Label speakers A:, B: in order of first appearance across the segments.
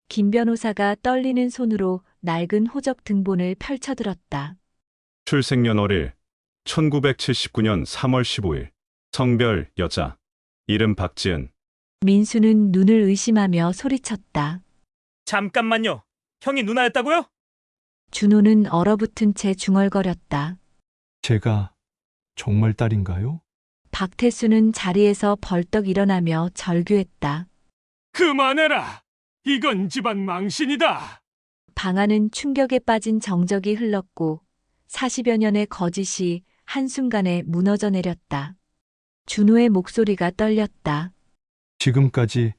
A: 김 변호사가 떨리는 손으로 낡은 호적 등본을 펼쳐들었다.
B: 출생년월일 1979년 3월 15일. 성별 여자. 이름 박지은.
A: 민수는 눈을 의심하며 소리쳤다.
C: 잠깐만요. 형이 누나였다고요?
A: 준호는 얼어붙은 채 중얼거렸다.
D: 제가 정말 딸인가요?
A: 박태수는 자리에서 벌떡 일어나며 절규했다.
C: 그만해라. 이건 집안 망신이다.
A: 방 안은 충격에 빠진 정적이 흘렀고 40여 년의 거짓이 한순간에 무너져 내렸다. 준호의 목소리가 떨렸다.
D: 지금까지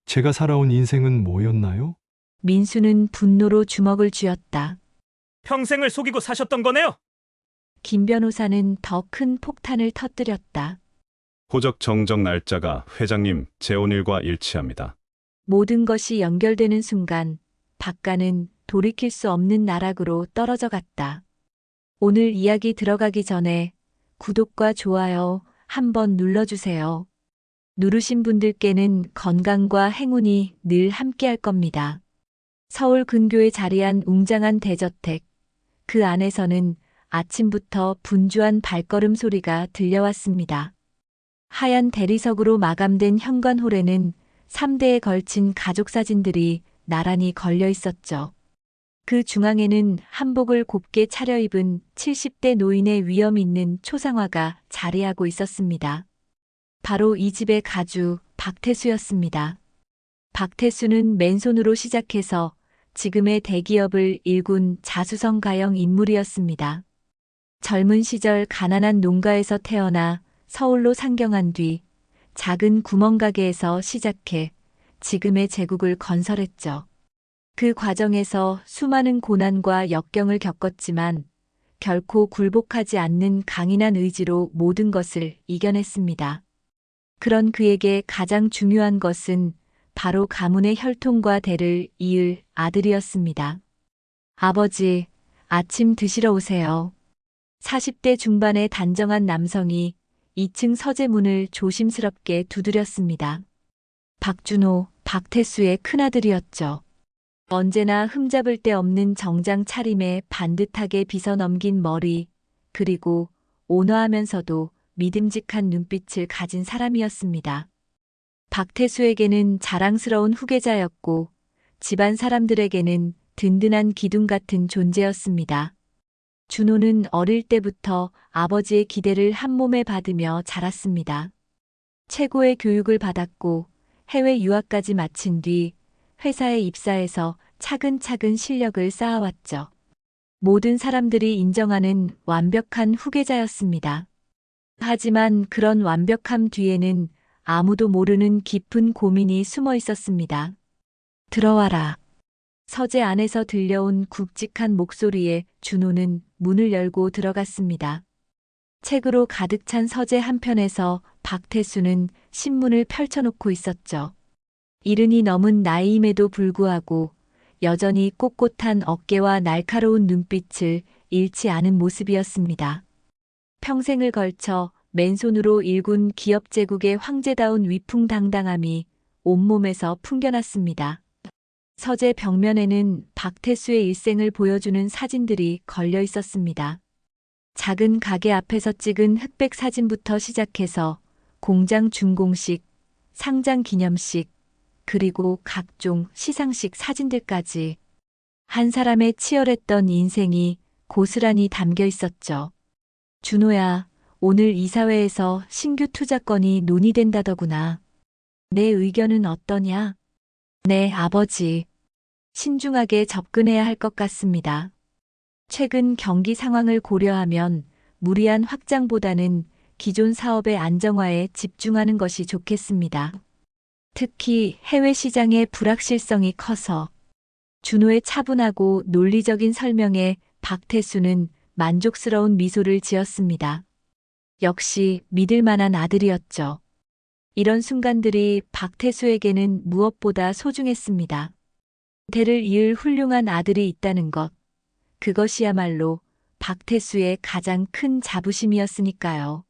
D: 제가 살아온 인생은 뭐였나요?
A: 민수는 분노로 주먹을 쥐었다.
C: 평생을 속이고 사셨던 거네요.
A: 김 변호사는 더 큰 폭탄을 터뜨렸다.
B: 호적 정정 날짜가 회장님 재혼일과 일치합니다.
A: 모든 것이 연결되는 순간 박가는 돌이킬 수 없는 나락으로 떨어져 갔다. 오늘 이야기 들어가기 전에 구독과 좋아요 한번 눌러주세요. 누르신 분들께는 건강과 행운이 늘 함께할 겁니다. 서울 근교에 자리한 웅장한 대저택. 그 안에서는 아침부터 분주한 발걸음 소리가 들려왔습니다. 하얀 대리석으로 마감된 현관홀에는 3대에 걸친 가족 사진들이 나란히 걸려 있었죠. 그 중앙에는 한복을 곱게 차려입은 70대 노인의 위엄 있는 초상화가 자리하고 있었습니다. 바로 이 집의 가주 박태수였습니다. 박태수는 맨손으로 시작해서 지금의 대기업을 일군 자수성가형 인물이었습니다. 젊은 시절 가난한 농가에서 태어나 서울로 상경한 뒤 작은 구멍가게에서 시작해 지금의 제국을 건설했죠. 그 과정에서 수많은 고난과 역경을 겪었지만 결코 굴복하지 않는 강인한 의지로 모든 것을 이겨냈습니다. 그런 그에게 가장 중요한 것은 바로 가문의 혈통과 대를 이을 아들이었습니다. 아버지, 아침 드시러 오세요. 40대 중반의 단정한 남성이 2층 서재문을 조심스럽게 두드렸습니다. 박준호, 박태수의 큰아들이었죠. 언제나 흠잡을 데 없는 정장 차림에 반듯하게 빗어 넘긴 머리, 그리고 온화하면서도 믿음직한 눈빛을 가진 사람이었습니다. 박태수에게는 자랑스러운 후계자였고 집안 사람들에게는 든든한 기둥 같은 존재였습니다. 준호는 어릴 때부터 아버지의 기대를 한몸에 받으며 자랐습니다. 최고의 교육을 받았고 해외 유학까지 마친 뒤 회사에 입사해서 차근차근 실력을 쌓아왔죠. 모든 사람들이 인정하는 완벽한 후계자였습니다. 하지만 그런 완벽함 뒤에는 아무도 모르는 깊은 고민이 숨어 있었습니다. 들어와라. 서재 안에서 들려온 굵직한 목소리에 준호는 문을 열고 들어갔습니다. 책으로 가득 찬 서재 한편에서 박태수는 신문을 펼쳐놓고 있었죠. 이른이 넘은 나이임에도 불구하고 여전히 꼿꼿한 어깨와 날카로운 눈빛을 잃지 않은 모습이었습니다. 평생을 걸쳐 맨손으로 일군 기업 제국의 황제다운 위풍당당함이 온몸에서 풍겨났습니다. 서재 벽면에는 박태수의 일생을 보여주는 사진들이 걸려 있었습니다. 작은 가게 앞에서 찍은 흑백 사진부터 시작해서 공장 준공식, 상장 기념식, 그리고 각종 시상식 사진들까지 한 사람의 치열했던 인생이 고스란히 담겨 있었죠. 준호야, 오늘 이사회에서 신규 투자건이 논의된다더구나. 내 의견은 어떠냐? 네, 아버지. 신중하게 접근해야 할 것 같습니다. 최근 경기 상황을 고려하면 무리한 확장보다는 기존 사업의 안정화에 집중하는 것이 좋겠습니다. 특히 해외 시장의 불확실성이 커서. 준호의 차분하고 논리적인 설명에 박태수는 만족스러운 미소를 지었습니다. 역시 믿을 만한 아들이었죠. 이런 순간들이 박태수에게는 무엇보다 소중했습니다. 대를 이을 훌륭한 아들이 있다는 것. 그것이야말로 박태수의 가장 큰 자부심이었으니까요.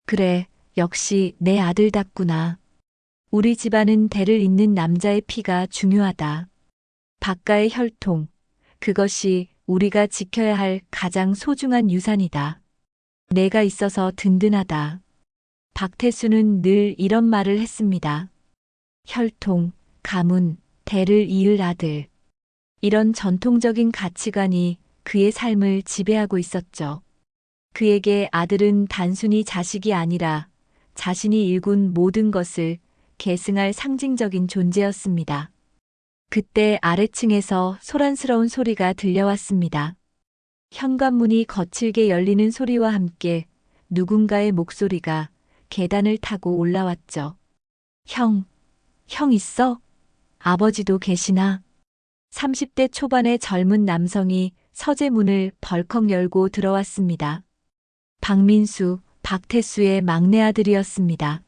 A: 그래, 역시 내 아들답구나. 우리 집안은 대를 잇는 남자의 피가 중요하다. 박가의 혈통, 그것이 우리가 지켜야 할 가장 소중한 유산이다. 내가 있어서 든든하다. 박태수는 늘 이런 말을 했습니다. 혈통, 가문, 대를 이을 아들. 이런 전통적인 가치관이 그의 삶을 지배하고 있었죠. 그에게 아들은 단순히 자식이 아니라 자신이 일군 모든 것을 계승할 상징적인 존재였습니다. 그때 아래층에서 소란스러운 소리가 들려왔습니다. 현관문이 거칠게 열리는 소리와 함께 누군가의 목소리가 계단을 타고 올라왔죠. 형 있어? 아버지도 계시나? 30대 초반의 젊은 남성이 서재문을 벌컥 열고 들어왔습니다. 박민수, 박태수의 막내 아들이었습니다.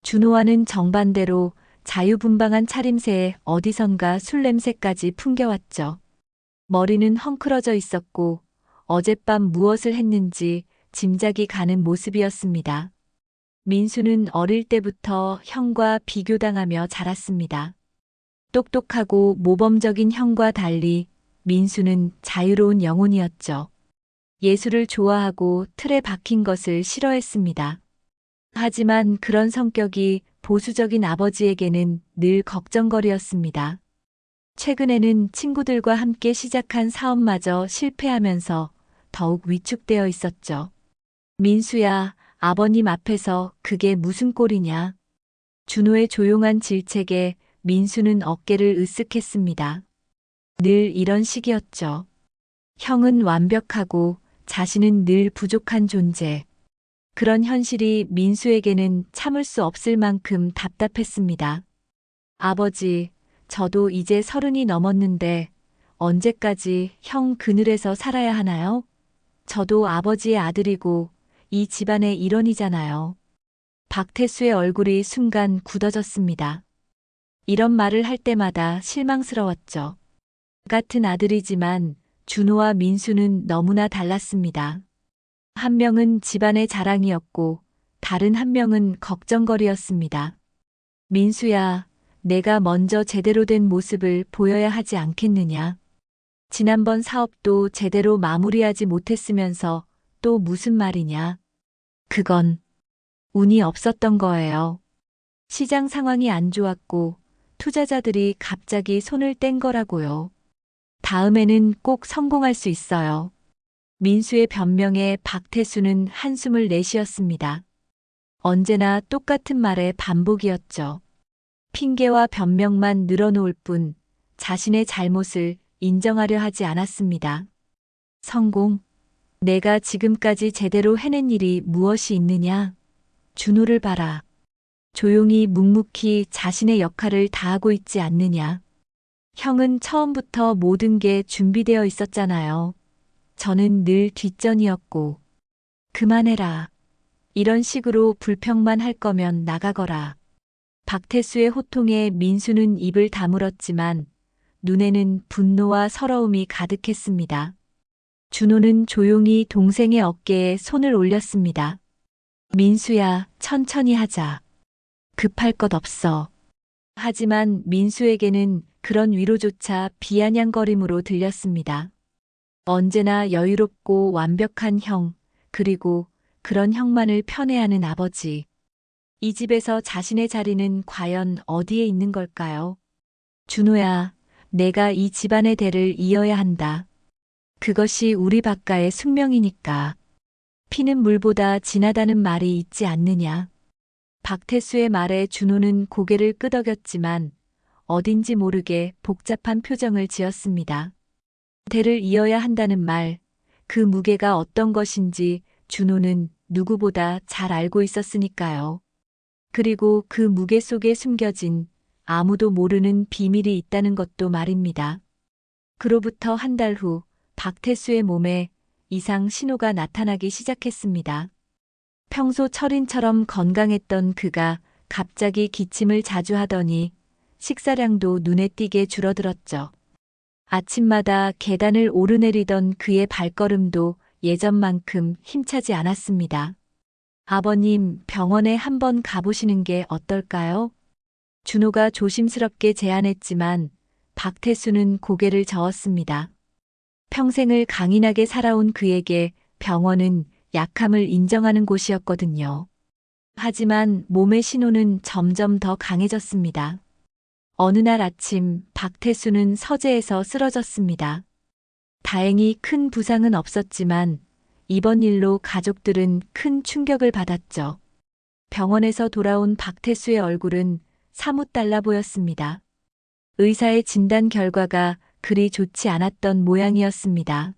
A: 준호와는 정반대로 자유분방한 차림새에 어디선가 술 냄새까지 풍겨왔죠. 머리는 헝클어져 있었고 어젯밤 무엇을 했는지 짐작이 가는 모습이었습니다. 민수는 어릴 때부터 형과 비교당하며 자랐습니다. 똑똑하고 모범적인 형과 달리 민수는 자유로운 영혼이었죠. 예술을 좋아하고 틀에 박힌 것을 싫어했습니다. 하지만 그런 성격이 보수적인 아버지에게는 늘 걱정거리였습니다. 최근에는 친구들과 함께 시작한 사업마저 실패하면서 더욱 위축되어 있었죠. 민수야, 아버님 앞에서 그게 무슨 꼴이냐? 준호의 조용한 질책에 민수는 어깨를 으쓱했습니다. 늘 이런 식이었죠. 형은 완벽하고 자신은 늘 부족한 존재. 그런 현실이 민수에게는 참을 수 없을 만큼 답답했습니다. 아버지, 저도 이제 30이 넘었는데 언제까지 형 그늘에서 살아야 하나요? 저도 아버지의 아들이고 이 집안의 일원이잖아요. 박태수의 얼굴이 순간 굳어졌습니다. 이런 말을 할 때마다 실망스러웠죠. 같은 아들이지만 준호와 민수는 너무나 달랐습니다. 한 명은 집안의 자랑이었고 다른 한 명은 걱정거리였습니다. 민수야, 내가 먼저 제대로 된 모습을 보여야 하지 않겠느냐? 지난번 사업도 제대로 마무리하지 못했으면서 또 무슨 말이냐? 그건 운이 없었던 거예요. 시장 상황이 안 좋았고 투자자들이 갑자기 손을 뗀 거라고요. 다음에는 꼭 성공할 수 있어요. 민수의 변명에 박태수는 한숨을 내쉬었습니다. 언제나 똑같은 말의 반복이었죠. 핑계와 변명만 늘어놓을 뿐 자신의 잘못을 인정하려 하지 않았습니다. 성공? 내가 지금까지 제대로 해낸 일이 무엇이 있느냐? 준호를 봐라. 조용히 묵묵히 자신의 역할을 다하고 있지 않느냐? 형은 처음부터 모든 게 준비되어 있었잖아요. 저는 늘 뒷전이었고. 그만해라. 이런 식으로 불평만 할 거면 나가거라. 박태수의 호통에 민수는 입을 다물었지만 눈에는 분노와 서러움이 가득했습니다. 준호는 조용히 동생의 어깨에 손을 올렸습니다. 민수야, 천천히 하자. 급할 것 없어. 하지만 민수에게는 그런 위로조차 비아냥거림으로 들렸습니다. 언제나 여유롭고 완벽한 형, 그리고 그런 형만을 편애하는 아버지. 이 집에서 자신의 자리는 과연 어디에 있는 걸까요? 준호야, 내가 이 집안의 대를 이어야 한다. 그것이 우리 박가의 숙명이니까. 피는 물보다 진하다는 말이 있지 않느냐. 박태수의 말에 준호는 고개를 끄덕였지만 어딘지 모르게 복잡한 표정을 지었습니다. 대를 이어야 한다는 말, 그 무게가 어떤 것인지 준호는 누구보다 잘 알고 있었으니까요. 그리고 그 무게 속에 숨겨진 아무도 모르는 비밀이 있다는 것도 말입니다. 그로부터 한 달 후 박태수의 몸에 이상 신호가 나타나기 시작했습니다. 평소 철인처럼 건강했던 그가 갑자기 기침을 자주 하더니 식사량도 눈에 띄게 줄어들었죠. 아침마다 계단을 오르내리던 그의 발걸음도 예전만큼 힘차지 않았습니다. 아버님, 병원에 한번 가보시는 게 어떨까요? 준호가 조심스럽게 제안했지만 박태수는 고개를 저었습니다. 평생을 강인하게 살아온 그에게 병원은 약함을 인정하는 곳이었거든요. 하지만 몸의 신호는 점점 더 강해졌습니다. 어느 날 아침 박태수는 서재에서 쓰러졌습니다. 다행히 큰 부상은 없었지만 이번 일로 가족들은 큰 충격을 받았죠. 병원에서 돌아온 박태수의 얼굴은 사뭇 달라 보였습니다. 의사의 진단 결과가 그리 좋지 않았던 모양이었습니다.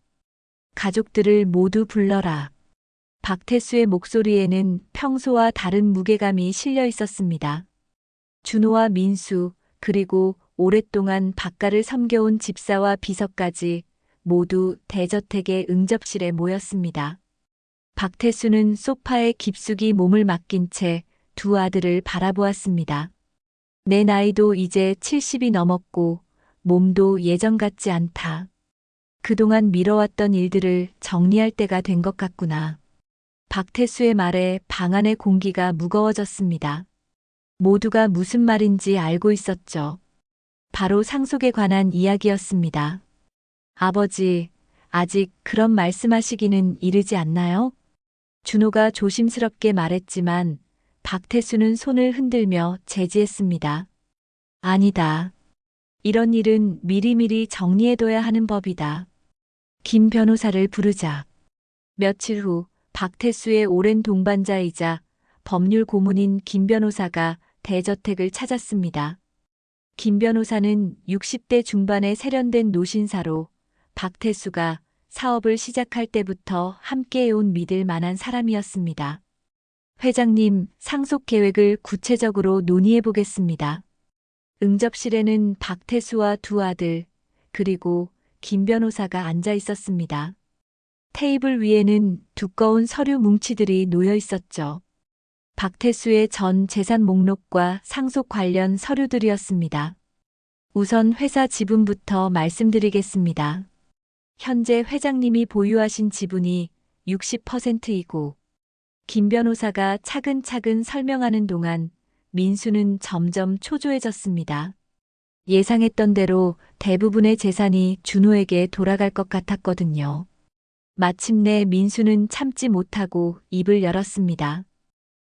A: 가족들을 모두 불러라. 박태수의 목소리에는 평소와 다른 무게감이 실려 있었습니다. 준호와 민수, 그리고 오랫동안 박가를 섬겨온 집사와 비서까지 모두 대저택의 응접실에 모였습니다. 박태수는 소파에 깊숙이 몸을 맡긴 채 두 아들을 바라보았습니다. 내 나이도 이제 70이 넘었고 몸도 예전 같지 않다. 그동안 미뤄왔던 일들을 정리할 때가 된 것 같구나. 박태수의 말에 방 안의 공기가 무거워졌습니다. 모두가 무슨 말인지 알고 있었죠. 바로 상속에 관한 이야기였습니다. 아버지, 아직 그런 말씀하시기는 이르지 않나요? 준호가 조심스럽게 말했지만 박태수는 손을 흔들며 제지했습니다. 아니다. 이런 일은 미리미리 정리해둬야 하는 법이다. 김 변호사를 부르자. 며칠 후 박태수의 오랜 동반자이자 법률 고문인 김 변호사가 대저택을 찾았습니다. 김 변호사는 60대 중반의 세련된 노신사로 박태수가 사업을 시작할 때부터 함께해온 믿을 만한 사람이었습니다. 회장님, 상속 계획을 구체적으로 논의해 보겠습니다. 응접실에는 박태수와 두 아들, 그리고 김 변호사가 앉아 있었습니다. 테이블 위에는 두꺼운 서류 뭉치들이 놓여 있었죠. 박태수의 전 재산 목록과 상속 관련 서류들이었습니다. 우선 회사 지분부터 말씀드리겠습니다. 현재 회장님이 보유하신 지분이 60%이고 김 변호사가 차근차근 설명하는 동안 민수는 점점 초조해졌습니다. 예상했던 대로 대부분의 재산이 준호에게 돌아갈 것 같았거든요. 마침내 민수는 참지 못하고 입을 열었습니다.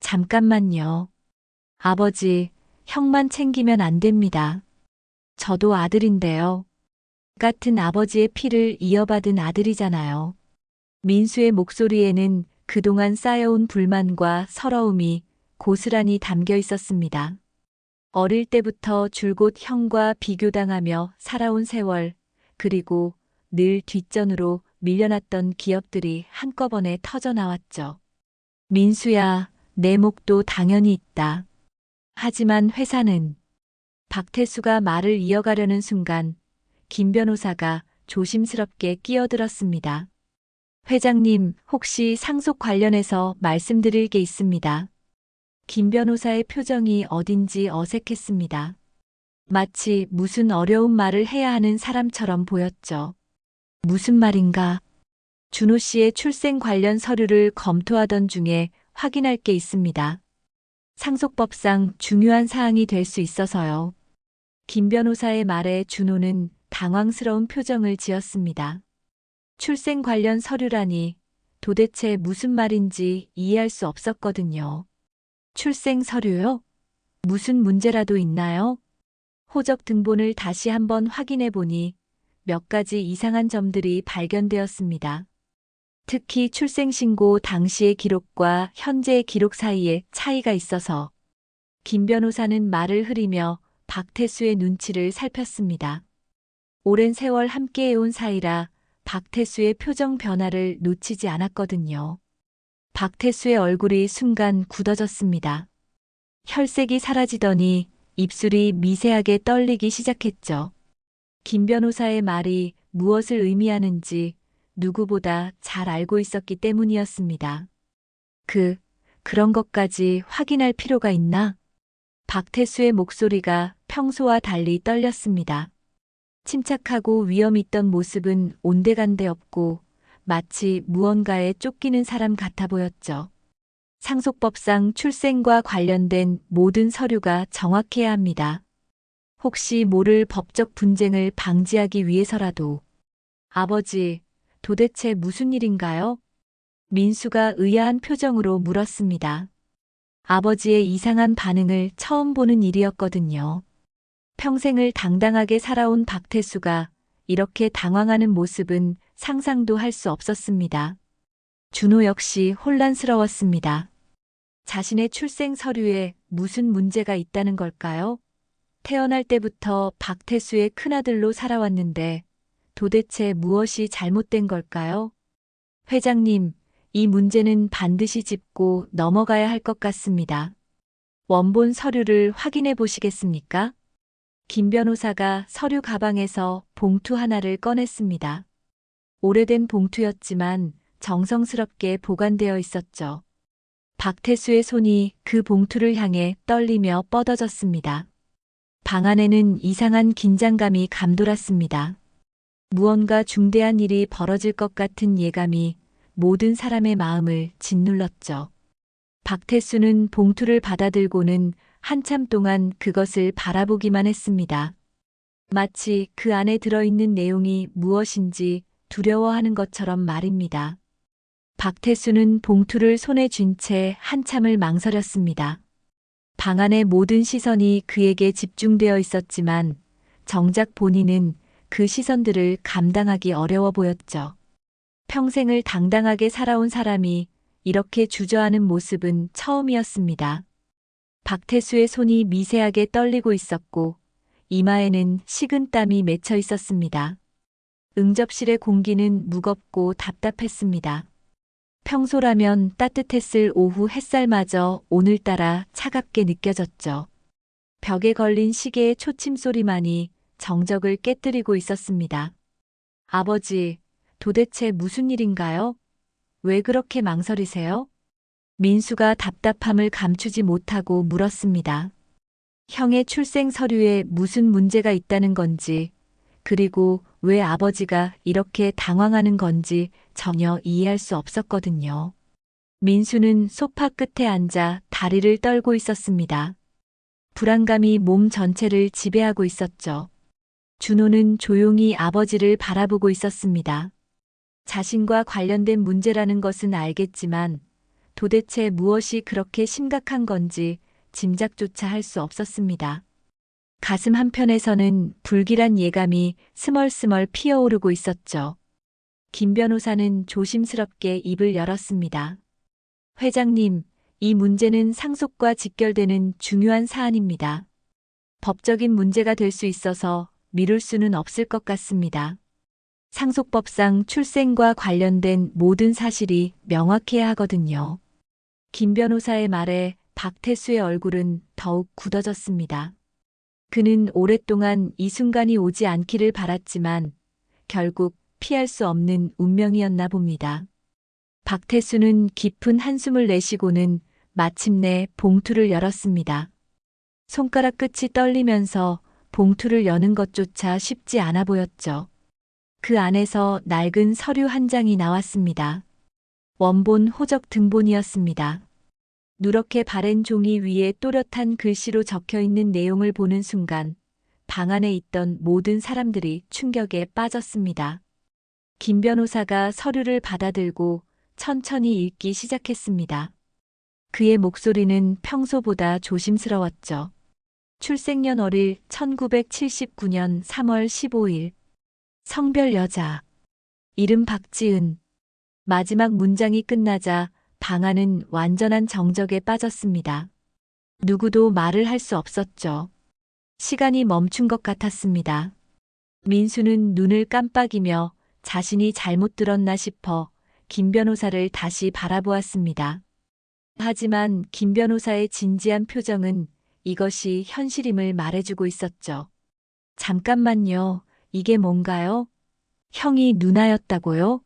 A: 잠깐만요. 아버지, 형만 챙기면 안 됩니다. 저도 아들인데요. 같은 아버지의 피를 이어받은 아들이잖아요. 민수의 목소리에는 그동안 쌓여온 불만과 서러움이 고스란히 담겨 있었습니다. 어릴 때부터 줄곧 형과 비교당하며 살아온 세월, 그리고 늘 뒷전으로 밀려났던 기업들이 한꺼번에 터져나왔죠. 민수야, 내 몫도 당연히 있다. 하지만 회사는 박태수가 말을 이어가려는 순간 김 변호사가 조심스럽게 끼어들었습니다. 회장님, 혹시 상속 관련해서 말씀드릴 게 있습니다. 김 변호사의 표정이 어딘지 어색했습니다. 마치 무슨 어려운 말을 해야 하는 사람처럼 보였죠. 무슨 말인가? 준호 씨의 출생 관련 서류를 검토하던 중에 확인할 게 있습니다. 상속법상 중요한 사항이 될 수 있어서요. 김 변호사의 말에 준호는 당황스러운 표정을 지었습니다. 출생 관련 서류라니 도대체 무슨 말인지 이해할 수 없었거든요. 출생 서류요? 무슨 문제라도 있나요? 호적 등본을 다시 한번 확인해 보니 몇 가지 이상한 점들이 발견되었습니다. 특히 출생신고 당시의 기록과 현재의 기록 사이에 차이가 있어서 김 변호사는 말을 흐리며 박태수의 눈치를 살폈습니다. 오랜 세월 함께해온 사이라 박태수의 표정 변화를 놓치지 않았거든요. 박태수의 얼굴이 순간 굳어졌습니다. 혈색이 사라지더니 입술이 미세하게 떨리기 시작했죠. 김 변호사의 말이 무엇을 의미하는지 누구보다 잘 알고 있었기 때문이었습니다. 그런 것까지 확인할 필요가 있나? 박태수의 목소리가 평소와 달리 떨렸습니다. 침착하고 위험 있던 모습은 온데간데 없고 마치 무언가에 쫓기는 사람 같아 보였죠. 상속법상 출생과 관련된 모든 서류가 정확해야 합니다. 혹시 모를 법적 분쟁을 방지하기 위해서라도. 아버지, 도대체 무슨 일인가요? 민수가 의아한 표정으로 물었습니다. 아버지의 이상한 반응을 처음 보는 일이었거든요. 평생을 당당하게 살아온 박태수가 이렇게 당황하는 모습은 상상도 할 수 없었습니다. 준호 역시 혼란스러웠습니다. 자신의 출생 서류에 무슨 문제가 있다는 걸까요? 태어날 때부터 박태수의 큰아들로 살아왔는데 도대체 무엇이 잘못된 걸까요? 회장님, 이 문제는 반드시 짚고 넘어가야 할 것 같습니다. 원본 서류를 확인해 보시겠습니까? 김 변호사가 서류 가방에서 봉투 하나를 꺼냈습니다. 오래된 봉투였지만 정성스럽게 보관되어 있었죠. 박태수의 손이 그 봉투를 향해 떨리며 뻗어졌습니다. 방 안에는 이상한 긴장감이 감돌았습니다. 무언가 중대한 일이 벌어질 것 같은 예감이 모든 사람의 마음을 짓눌렀죠. 박태수는 봉투를 받아들고는 한참 동안 그것을 바라보기만 했습니다. 마치 그 안에 들어있는 내용이 무엇인지 두려워하는 것처럼 말입니다. 박태수는 봉투를 손에 쥔 채 한참을 망설였습니다. 방 안의 모든 시선이 그에게 집중되어 있었지만 정작 본인은 그 시선들을 감당하기 어려워 보였죠. 평생을 당당하게 살아온 사람이 이렇게 주저하는 모습은 처음이었습니다. 박태수의 손이 미세하게 떨리고 있었고 이마에는 식은 땀이 맺혀 있었습니다. 응접실의 공기는 무겁고 답답했습니다. 평소라면 따뜻했을 오후 햇살마저 오늘따라 차갑게 느껴졌죠. 벽에 걸린 시계의 초침 소리만이 정적을 깨뜨리고 있었습니다. 아버지, 도대체 무슨 일인가요? 왜 그렇게 망설이세요? 민수가 답답함을 감추지 못하고 물었습니다. 형의 출생 서류에 무슨 문제가 있다는 건지, 그리고 왜 아버지가 이렇게 당황하는 건지 전혀 이해할 수 없었거든요. 민수는 소파 끝에 앉아 다리를 떨고 있었습니다. 불안감이 몸 전체를 지배하고 있었죠. 준호는 조용히 아버지를 바라보고 있었습니다. 자신과 관련된 문제라는 것은 알겠지만 도대체 무엇이 그렇게 심각한 건지 짐작조차 할 수 없었습니다. 가슴 한편에서는 불길한 예감이 스멀스멀 피어오르고 있었죠. 김 변호사는 조심스럽게 입을 열었습니다. 회장님, 이 문제는 상속과 직결되는 중요한 사안입니다. 법적인 문제가 될 수 있어서 미룰 수는 없을 것 같습니다. 상속법상 출생과 관련된 모든 사실이 명확해야 하거든요. 김 변호사의 말에 박태수의 얼굴은 더욱 굳어졌습니다. 그는 오랫동안 이 순간이 오지 않기를 바랐지만 결국 피할 수 없는 운명이었나 봅니다. 박태수는 깊은 한숨을 내쉬고는 마침내 봉투를 열었습니다. 손가락 끝이 떨리면서 봉투를 여는 것조차 쉽지 않아 보였죠. 그 안에서 낡은 서류 한 장이 나왔습니다. 원본 호적 등본이었습니다. 누렇게 바랜 종이 위에 또렷한 글씨로 적혀 있는 내용을 보는 순간 방 안에 있던 모든 사람들이 충격에 빠졌습니다. 김 변호사가 서류를 받아들고 천천히 읽기 시작했습니다. 그의 목소리는 평소보다 조심스러웠죠. 출생년월일 1979년 3월 15일. 성별 여자. 이름 박지은. 마지막 문장이 끝나자 방 안은 완전한 정적에 빠졌습니다. 누구도 말을 할 수 없었죠. 시간이 멈춘 것 같았습니다. 민수는 눈을 깜빡이며 자신이 잘못 들었나 싶어 김 변호사를 다시 바라보았습니다. 하지만 김 변호사의 진지한 표정은 이것이 현실임을 말해주고 있었죠. 잠깐만요. 이게 뭔가요? 형이 누나였다고요?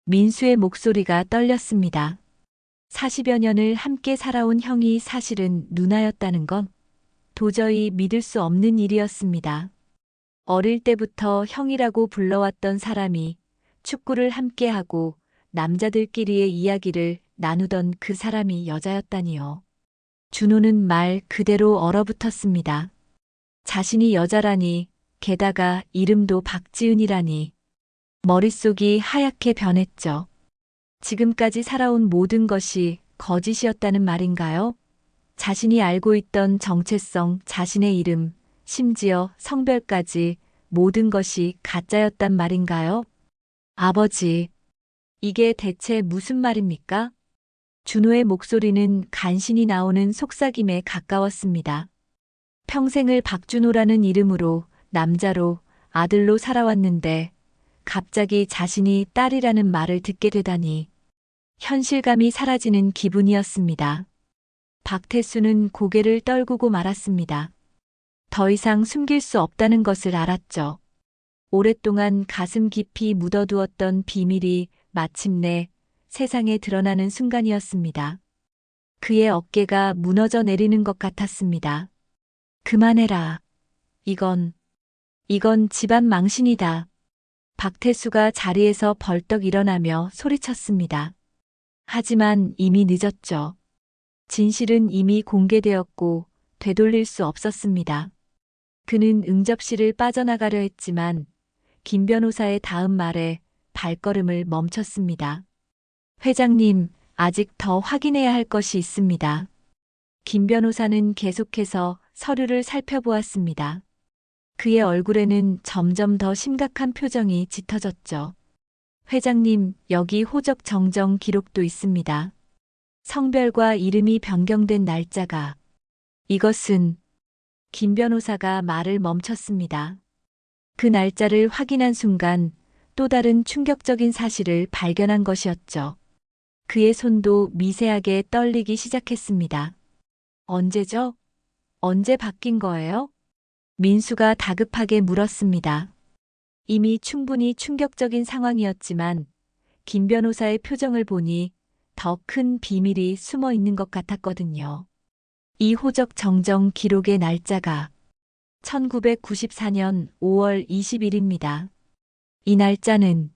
A: 민수의 목소리가 떨렸습니다. 40여 년을 함께 살아온 형이 사실은 누나였다는 건 도저히 믿을 수 없는 일이었습니다. 어릴 때부터 형이라고 불러왔던 사람이 축구를 함께하고 남자들끼리의 이야기를 나누던 그 사람이 여자였다니요. 준호는 말 그대로 얼어붙었습니다. 자신이 여자라니, 게다가 이름도 박지은이라니. 머릿속이 하얗게 변했죠. 지금까지 살아온 모든 것이 거짓이었다는 말인가요? 자신이 알고 있던 정체성, 자신의 이름, 심지어 성별까지 모든 것이 가짜였단 말인가요? 아버지, 이게 대체 무슨 말입니까? 준호의 목소리는 간신히 나오는 속삭임에 가까웠습니다. 평생을 박준호라는 이름으로, 남자로, 아들로 살아왔는데 갑자기 자신이 딸이라는 말을 듣게 되다니 현실감이 사라지는 기분이었습니다. 박태수는 고개를 떨구고 말았습니다. 더 이상 숨길 수 없다는 것을 알았죠. 오랫동안 가슴 깊이 묻어두었던 비밀이 마침내 세상에 드러나는 순간이었습니다. 그의 어깨가 무너져 내리는 것 같았습니다. 그만해라. 이건 집안 망신이다. 박태수가 자리에서 벌떡 일어나며 소리쳤습니다. 하지만 이미 늦었죠. 진실은 이미 공개되었고 되돌릴 수 없었습니다. 그는 응접실을 빠져나가려 했지만 김 변호사의 다음 말에 발걸음을 멈췄습니다. 회장님, 아직 더 확인해야 할 것이 있습니다. 김 변호사는 계속해서 서류를 살펴보았습니다. 그의 얼굴에는 점점 더 심각한 표정이 짙어졌죠. 회장님, 여기 호적 정정 기록도 있습니다. 성별과 이름이 변경된 날짜가. 이것은 김 변호사가 말을 멈췄습니다. 그 날짜를 확인한 순간 또 다른 충격적인 사실을 발견한 것이었죠. 그의 손도 미세하게 떨리기 시작했습니다. 언제죠? 언제 바뀐 거예요? 민수가 다급하게 물었습니다. 이미 충분히 충격적인 상황이었지만 김 변호사의 표정을 보니 더 큰 비밀이 숨어 있는 것 같았거든요. 이 호적 정정 기록의 날짜가 1994년 5월 20일입니다. 이 날짜는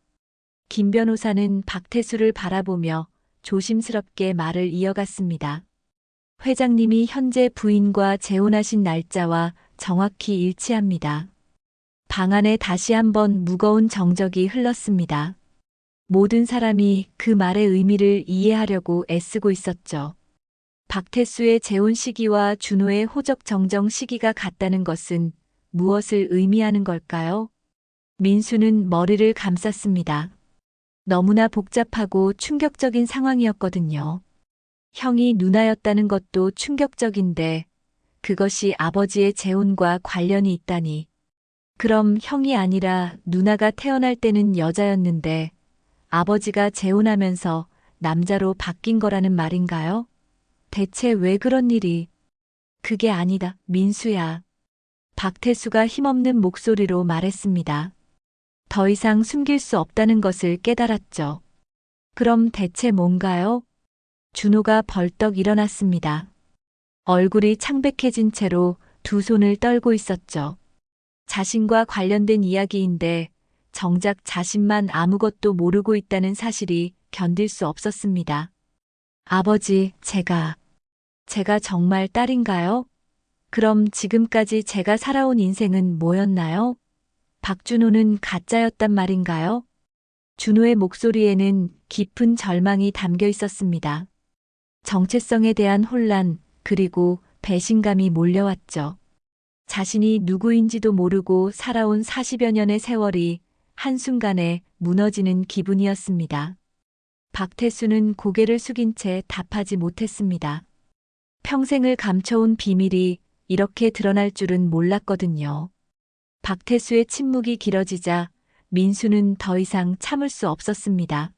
A: 김 변호사는 박태수를 바라보며 조심스럽게 말을 이어갔습니다. 회장님이 현재 부인과 재혼하신 날짜와 정확히 일치합니다. 방 안에 다시 한번 무거운 정적이 흘렀습니다. 모든 사람이 그 말의 의미를 이해하려고 애쓰고 있었죠. 박태수의 재혼 시기와 준호의 호적 정정 시기가 같다는 것은 무엇을 의미하는 걸까요? 민수는 머리를 감쌌습니다. 너무나 복잡하고 충격적인 상황이었거든요. 형이 누나였다는 것도 충격적인데 그것이 아버지의 재혼과 관련이 있다니. 그럼 형이 아니라 누나가 태어날 때는 여자였는데 아버지가 재혼하면서 남자로 바뀐 거라는 말인가요? 대체 왜 그런 일이? 그게 아니다, 민수야. 박태수가 힘없는 목소리로 말했습니다. 더 이상 숨길 수 없다는 것을 깨달았죠. 그럼 대체 뭔가요? 준호가 벌떡 일어났습니다. 얼굴이 창백해진 채로 두 손을 떨고 있었죠. 자신과 관련된 이야기인데 정작 자신만 아무것도 모르고 있다는 사실이 견딜 수 없었습니다. 아버지, 제가 정말 딸인가요? 그럼 지금까지 제가 살아온 인생은 뭐였나요? 박준호는 가짜였단 말인가요? 준호의 목소리에는 깊은 절망이 담겨 있었습니다. 정체성에 대한 혼란, 그리고 배신감이 몰려왔죠. 자신이 누구인지도 모르고 살아온 40여 년의 세월이 한순간에 무너지는 기분이었습니다. 박태수는 고개를 숙인 채 답하지 못했습니다. 평생을 감춰온 비밀이 이렇게 드러날 줄은 몰랐거든요. 박태수의 침묵이 길어지자 민수는 더 이상 참을 수 없었습니다.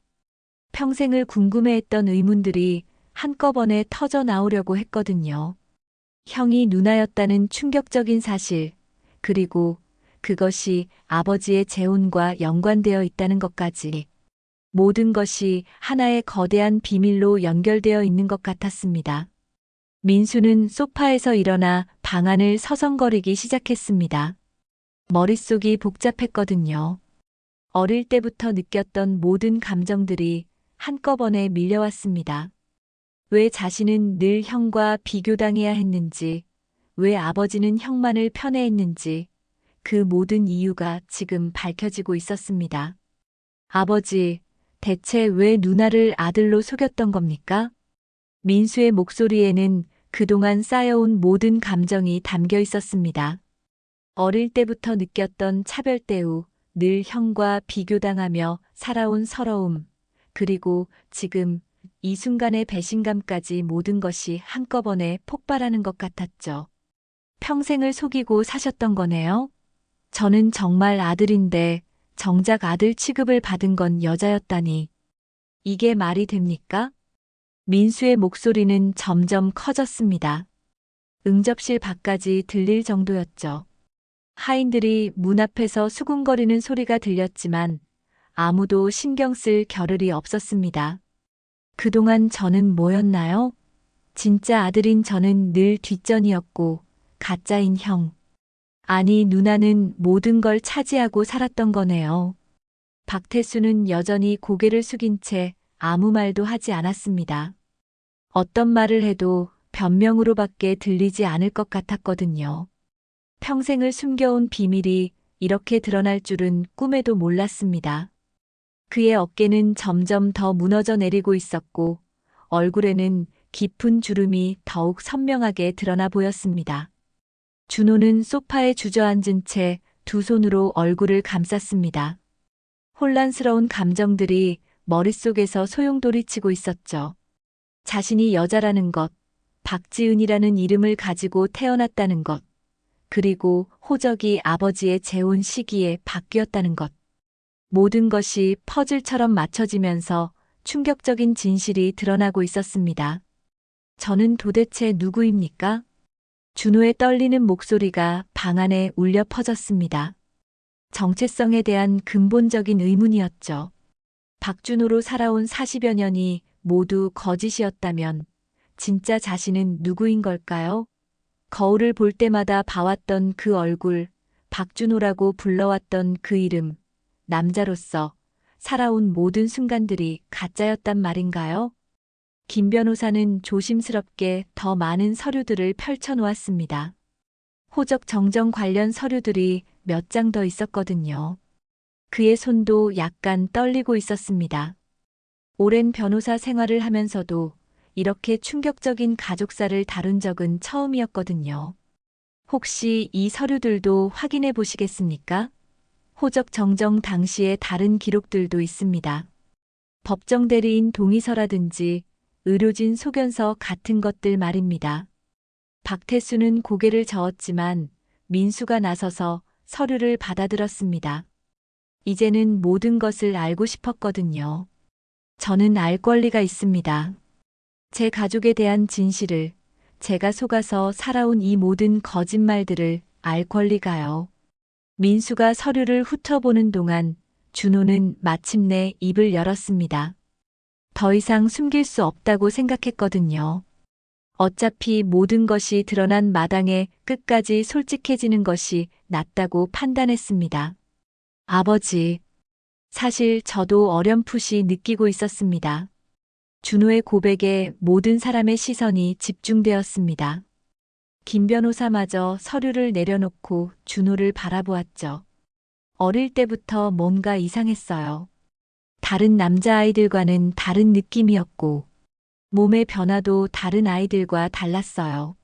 A: 평생을 궁금해했던 의문들이 한꺼번에 터져 나오려고 했거든요. 형이 누나였다는 충격적인 사실, 그리고 그것이 아버지의 재혼과 연관되어 있다는 것까지. 모든 것이 하나의 거대한 비밀로 연결되어 있는 것 같았습니다. 민수는 소파에서 일어나 방 안을 서성거리기 시작했습니다. 머릿속이 복잡했거든요. 어릴 때부터 느꼈던 모든 감정들이 한꺼번에 밀려왔습니다. 왜 자신은 늘 형과 비교당해야 했는지, 왜 아버지는 형만을 편애했는지 그 모든 이유가 지금 밝혀지고 있었습니다. 아버지, 대체 왜 누나를 아들로 속였던 겁니까? 민수의 목소리에는 그동안 쌓여온 모든 감정이 담겨 있었습니다. 어릴 때부터 느꼈던 차별대우, 늘 형과 비교당하며 살아온 서러움, 그리고 지금 이 순간의 배신감까지 모든 것이 한꺼번에 폭발하는 것 같았죠. 평생을 속이고 사셨던 거네요. 저는 정말 아들인데 정작 아들 취급을 받은 건 여자였다니. 이게 말이 됩니까? 민수의 목소리는 점점 커졌습니다. 응접실 밖까지 들릴 정도였죠. 하인들이 문 앞에서 수군거리는 소리가 들렸지만 아무도 신경 쓸 겨를이 없었습니다. 그동안 저는 뭐였나요? 진짜 아들인 저는 늘 뒷전이었고 가짜인 형. 아니, 누나는 모든 걸 차지하고 살았던 거네요. 박태수는 여전히 고개를 숙인 채 아무 말도 하지 않았습니다. 어떤 말을 해도 변명으로밖에 들리지 않을 것 같았거든요. 평생을 숨겨온 비밀이 이렇게 드러날 줄은 꿈에도 몰랐습니다. 그의 어깨는 점점 더 무너져 내리고 있었고 얼굴에는 깊은 주름이 더욱 선명하게 드러나 보였습니다. 준호는 소파에 주저앉은 채 두 손으로 얼굴을 감쌌습니다. 혼란스러운 감정들이 머릿속에서 소용돌이치고 있었죠. 자신이 여자라는 것, 박지은이라는 이름을 가지고 태어났다는 것, 그리고 호적이 아버지의 재혼 시기에 바뀌었다는 것. 모든 것이 퍼즐처럼 맞춰지면서 충격적인 진실이 드러나고 있었습니다. 저는 도대체 누구입니까? 준호의 떨리는 목소리가 방 안에 울려 퍼졌습니다. 정체성에 대한 근본적인 의문이었죠. 박준호로 살아온 40여 년이 모두 거짓이었다면 진짜 자신은 누구인 걸까요? 거울을 볼 때마다 봐왔던 그 얼굴, 박준호라고 불러왔던 그 이름, 남자로서 살아온 모든 순간들이 가짜였단 말인가요? 김 변호사는 조심스럽게 더 많은 서류들을 펼쳐놓았습니다. 호적 정정 관련 서류들이 몇 장 더 있었거든요. 그의 손도 약간 떨리고 있었습니다. 오랜 변호사 생활을 하면서도 이렇게 충격적인 가족사를 다룬 적은 처음이었거든요. 혹시 이 서류들도 확인해 보시겠습니까? 호적 정정 당시의 다른 기록들도 있습니다. 법정 대리인 동의서라든지 의료진 소견서 같은 것들 말입니다. 박태수는 고개를 저었지만 민수가 나서서 서류를 받아들었습니다. 이제는 모든 것을 알고 싶었거든요. 저는 알 권리가 있습니다. 제 가족에 대한 진실을, 제가 속아서 살아온 이 모든 거짓말들을 알 권리가요. 민수가 서류를 훑어보는 동안 준호는 마침내 입을 열었습니다. 더 이상 숨길 수 없다고 생각했거든요. 어차피 모든 것이 드러난 마당에 끝까지 솔직해지는 것이 낫다고 판단했습니다. 아버지, 사실 저도 어렴풋이 느끼고 있었습니다. 준호의 고백에 모든 사람의 시선이 집중되었습니다. 김 변호사마저 서류를 내려놓고 준호를 바라보았죠. 어릴 때부터 뭔가 이상했어요. 다른 남자아이들과는 다른 느낌이었고, 몸의 변화도 다른 아이들과 달랐어요.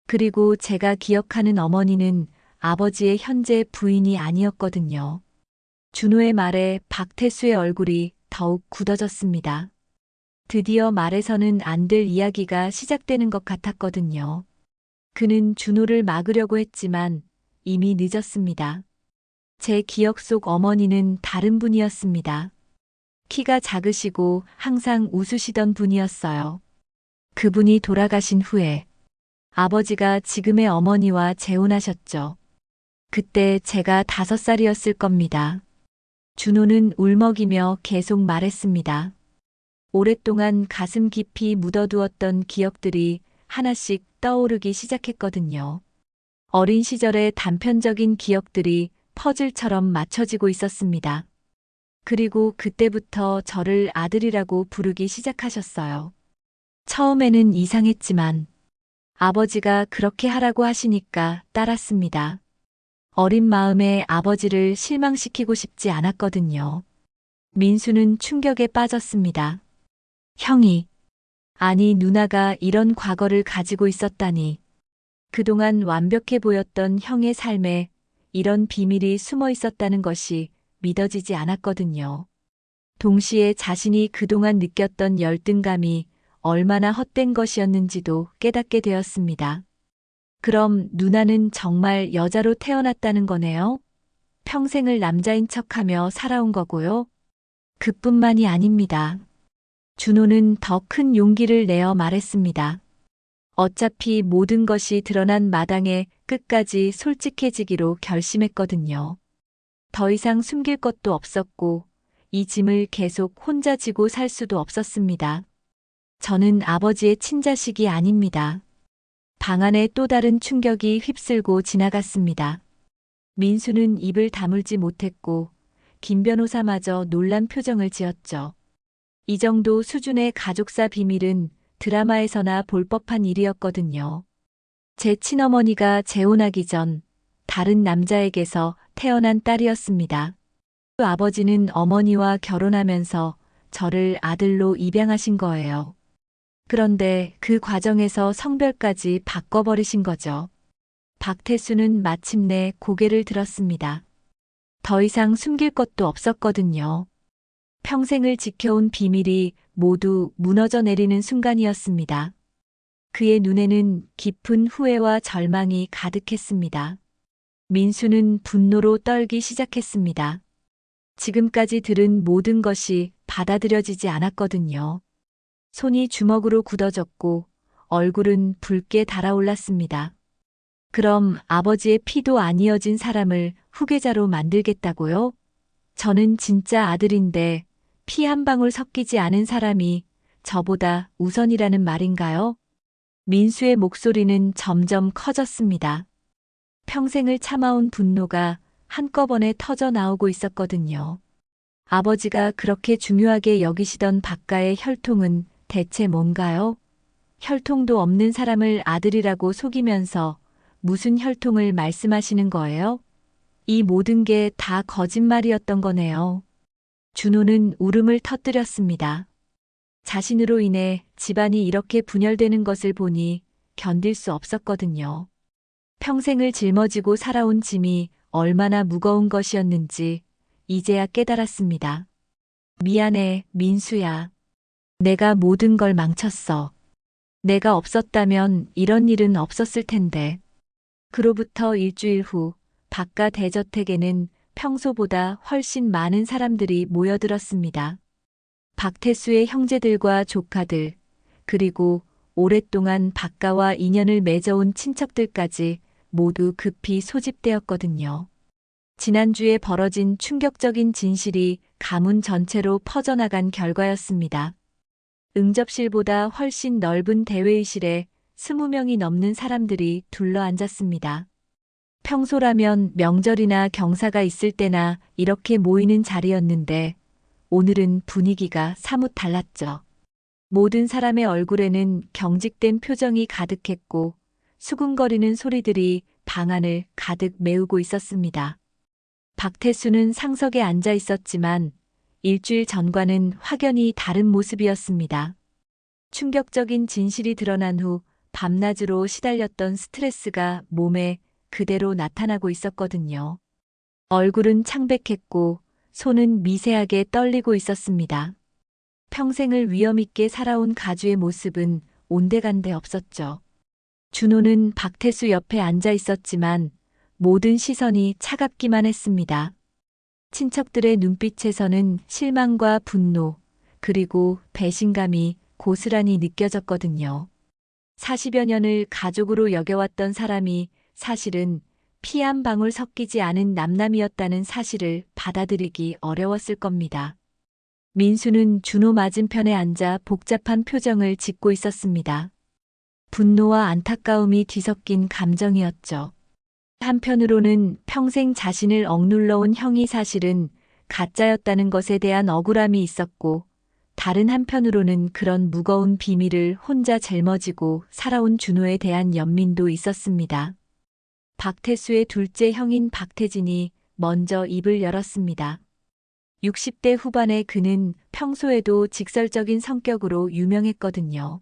A: 그리고 제가 기억하는 어머니는 아버지의 현재 부인이 아니었거든요. 준호의 말에 박태수의 얼굴이 더욱 굳어졌습니다. 드디어 말해서는 안 될 이야기가 시작되는 것 같았거든요. 그는 준호를 막으려고 했지만 이미 늦었습니다. 제 기억 속 어머니는 다른 분이었습니다. 키가 작으시고 항상 웃으시던 분이었어요. 그분이 돌아가신 후에 아버지가 지금의 어머니와 재혼하셨죠. 그때 제가 5살이었을 겁니다. 준호는 울먹이며 계속 말했습니다. 오랫동안 가슴 깊이 묻어두었던 기억들이 하나씩 떠오르기 시작했거든요. 어린 시절의 단편적인 기억들이 퍼즐처럼 맞춰지고 있었습니다. 그리고 그때부터 저를 아들이라고 부르기 시작하셨어요. 처음에는 이상했지만 아버지가 그렇게 하라고 하시니까 따랐습니다. 어린 마음에 아버지를 실망시키고 싶지 않았거든요. 민수는 충격에 빠졌습니다. 형이, 아니 누나가 이런 과거를 가지고 있었다니. 그동안 완벽해 보였던 형의 삶에 이런 비밀이 숨어 있었다는 것이 믿어지지 않았거든요. 동시에 자신이 그동안 느꼈던 열등감이 얼마나 헛된 것이었는지도 깨닫게 되었습니다. 그럼 누나는 정말 여자로 태어났다는 거네요? 평생을 남자인 척하며 살아온 거고요? 그뿐만이 아닙니다. 준호는 더 큰 용기를 내어 말했습니다. 어차피 모든 것이 드러난 마당에 끝까지 솔직해지기로 결심했거든요. 더 이상 숨길 것도 없었고 이 짐을 계속 혼자 지고 살 수도 없었습니다. 저는 아버지의 친자식이 아닙니다. 방 안에 또 다른 충격이 휩쓸고 지나갔습니다. 민수는 입을 다물지 못했고 김 변호사마저 놀란 표정을 지었죠. 이 정도 수준의 가족사 비밀은 드라마에서나 볼 법한 일이었거든요. 제 친어머니가 재혼하기 전 다른 남자에게서 태어난 딸이었습니다. 아버지는 어머니와 결혼하면서 저를 아들로 입양하신 거예요. 그런데 그 과정에서 성별까지 바꿔버리신 거죠. 박태수는 마침내 고개를 들었습니다. 더 이상 숨길 것도 없었거든요. 평생을 지켜온 비밀이 모두 무너져 내리는 순간이었습니다. 그의 눈에는 깊은 후회와 절망이 가득했습니다. 민수는 분노로 떨기 시작했습니다. 지금까지 들은 모든 것이 받아들여지지 않았거든요. 손이 주먹으로 굳어졌고 얼굴은 붉게 달아올랐습니다. 그럼 아버지의 피도 아니어진 사람을 후계자로 만들겠다고요? 저는 진짜 아들인데 피 한 방울 섞이지 않은 사람이 저보다 우선이라는 말인가요? 민수의 목소리는 점점 커졌습니다. 평생을 참아온 분노가 한꺼번에 터져 나오고 있었거든요. 아버지가 그렇게 중요하게 여기시던 박가의 혈통은 대체 뭔가요? 혈통도 없는 사람을 아들이라고 속이면서 무슨 혈통을 말씀하시는 거예요? 이 모든 게 다 거짓말이었던 거네요. 준호는 울음을 터뜨렸습니다. 자신으로 인해 집안이 이렇게 분열되는 것을 보니 견딜 수 없었거든요. 평생을 짊어지고 살아온 짐이 얼마나 무거운 것이었는지 이제야 깨달았습니다. 미안해, 민수야. 내가 모든 걸 망쳤어. 내가 없었다면 이런 일은 없었을 텐데. 그로부터 일주일 후 박가 대저택에는 평소보다 훨씬 많은 사람들이 모여들었습니다. 박태수의 형제들과 조카들, 그리고 오랫동안 박가와 인연을 맺어온 친척들까지 모두 급히 소집되었거든요. 지난주에 벌어진 충격적인 진실이 가문 전체로 퍼져나간 결과였습니다. 응접실보다 훨씬 넓은 대회의실에 20명이 넘는 사람들이 둘러앉았습니다. 평소라면 명절이나 경사가 있을 때나 이렇게 모이는 자리였는데 오늘은 분위기가 사뭇 달랐죠. 모든 사람의 얼굴에는 경직된 표정이 가득했고 수군거리는 소리들이 방 안을 가득 메우고 있었습니다. 박태수는 상석에 앉아 있었지만 일주일 전과는 확연히 다른 모습이었습니다. 충격적인 진실이 드러난 후 밤낮으로 시달렸던 스트레스가 몸에 그대로 나타나고 있었거든요. 얼굴은 창백했고 손은 미세하게 떨리고 있었습니다. 평생을 위엄있게 살아온 가주의 모습은 온데간데 없었죠. 준호는 박태수 옆에 앉아 있었지만 모든 시선이 차갑기만 했습니다. 친척들의 눈빛에서는 실망과 분노, 그리고 배신감이 고스란히 느껴졌거든요. 40여 년을 가족으로 여겨왔던 사람이 사실은 피 한 방울 섞이지 않은 남남이었다는 사실을 받아들이기 어려웠을 겁니다. 민수는 준호 맞은편에 앉아 복잡한 표정을 짓고 있었습니다. 분노와 안타까움이 뒤섞인 감정이었죠. 한편으로는 평생 자신을 억눌러온 형이 사실은 가짜였다는 것에 대한 억울함이 있었고, 다른 한편으로는 그런 무거운 비밀을 혼자 짊어지고 살아온 준호에 대한 연민도 있었습니다. 박태수의 둘째 형인 박태진이 먼저 입을 열었습니다. 60대 후반의 그는 평소에도 직설적인 성격으로 유명했거든요.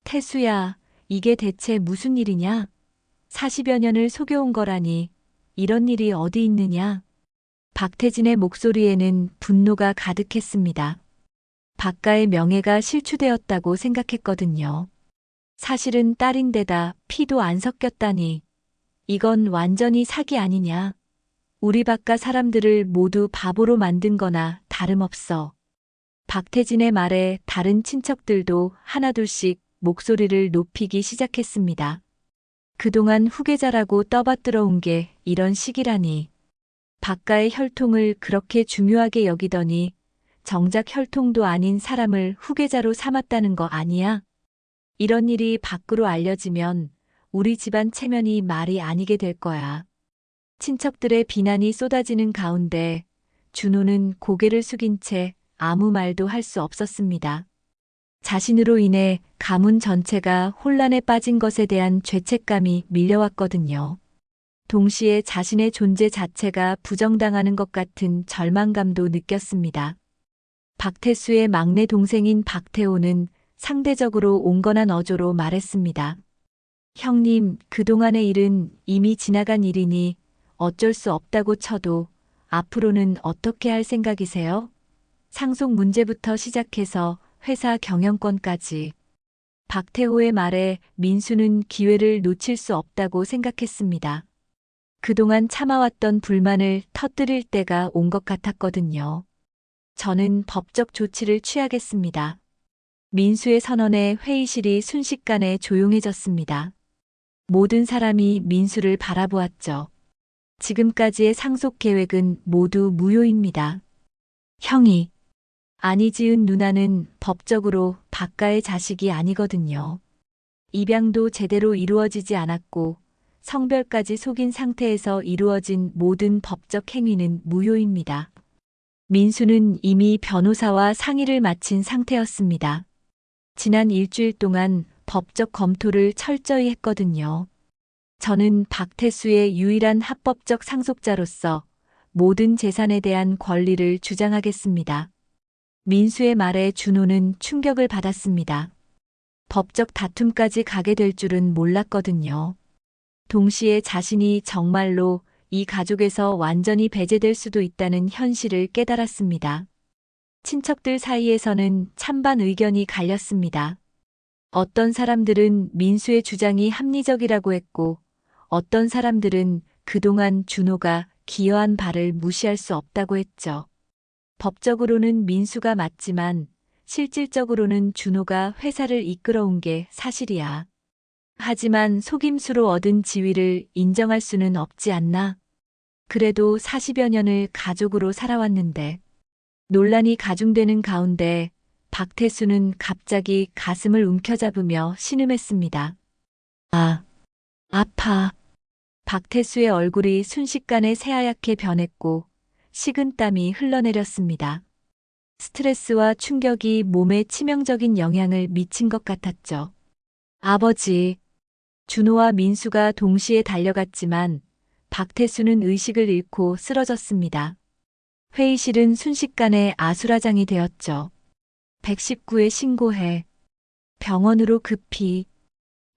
A: 태수야, 이게 대체 무슨 일이냐? 40여 년을 속여온 거라니 이런 일이 어디 있느냐? 박태진의 목소리에는 분노가 가득했습니다. 박가의 명예가 실추되었다고 생각했거든요. 사실은 딸인데다 피도 안 섞였다니. 이건 완전히 사기 아니냐. 우리 박가 사람들을 모두 바보로 만든 거나 다름없어. 박태진의 말에 다른 친척들도 하나둘씩 목소리를 높이기 시작했습니다. 그동안 후계자라고 떠받들어 온 게 이런 식이라니. 박가의 혈통을 그렇게 중요하게 여기더니 정작 혈통도 아닌 사람을 후계자로 삼았다는 거 아니야? 이런 일이 밖으로 알려지면 우리 집안 체면이 말이 아니게 될 거야. 친척들의 비난이 쏟아지는 가운데 준호는 고개를 숙인 채 아무 말도 할 수 없었습니다. 자신으로 인해 가문 전체가 혼란에 빠진 것에 대한 죄책감이 밀려왔거든요. 동시에 자신의 존재 자체가 부정당하는 것 같은 절망감도 느꼈습니다. 박태수의 막내 동생인 박태호는 상대적으로 온건한 어조로 말했습니다. 형님, 그동안의 일은 이미 지나간 일이니 어쩔 수 없다고 쳐도 앞으로는 어떻게 할 생각이세요? 상속 문제부터 시작해서 회사 경영권까지. 박태호의 말에 민수는 기회를 놓칠 수 없다고 생각했습니다. 그동안 참아왔던 불만을 터뜨릴 때가 온 것 같았거든요. 저는 법적 조치를 취하겠습니다. 민수의 선언에 회의실이 순식간에 조용해졌습니다. 모든 사람이 민수를 바라보았죠. 지금까지의 상속 계획은 모두 무효입니다. 형이, 안희지은 누나는 법적으로 박가의 자식이 아니거든요. 입양도 제대로 이루어지지 않았고 성별까지 속인 상태에서 이루어진 모든 법적 행위는 무효입니다. 민수는 이미 변호사와 상의를 마친 상태였습니다. 지난 일주일 동안 법적 검토를 철저히 했거든요. 저는 박태수의 유일한 합법적 상속자로서 모든 재산에 대한 권리를 주장하겠습니다. 민수의 말에 준호는 충격을 받았습니다. 법적 다툼까지 가게 될 줄은 몰랐거든요. 동시에 자신이 정말로 이 가족에서 완전히 배제될 수도 있다는 현실을 깨달았습니다. 친척들 사이에서는 찬반 의견이 갈렸습니다. 어떤 사람들은 민수의 주장이 합리적이라고 했고, 어떤 사람들은 그동안 준호가 기여한 바를 무시할 수 없다고 했죠. 법적으로는 민수가 맞지만 실질적으로는 준호가 회사를 이끌어온 게 사실이야. 하지만 속임수로 얻은 지위를 인정할 수는 없지 않나? 그래도 40여 년을 가족으로 살아왔는데. 논란이 가중되는 가운데 박태수는 갑자기 가슴을 움켜잡으며 신음했습니다. 아, 아파. 박태수의 얼굴이 순식간에 새하얗게 변했고 식은땀이 흘러내렸습니다. 스트레스와 충격이 몸에 치명적인 영향을 미친 것 같았죠. 아버지. 준호와 민수가 동시에 달려갔지만 박태수는 의식을 잃고 쓰러졌습니다. 회의실은 순식간에 아수라장이 되었죠. 119에 신고해. 병원으로 급히.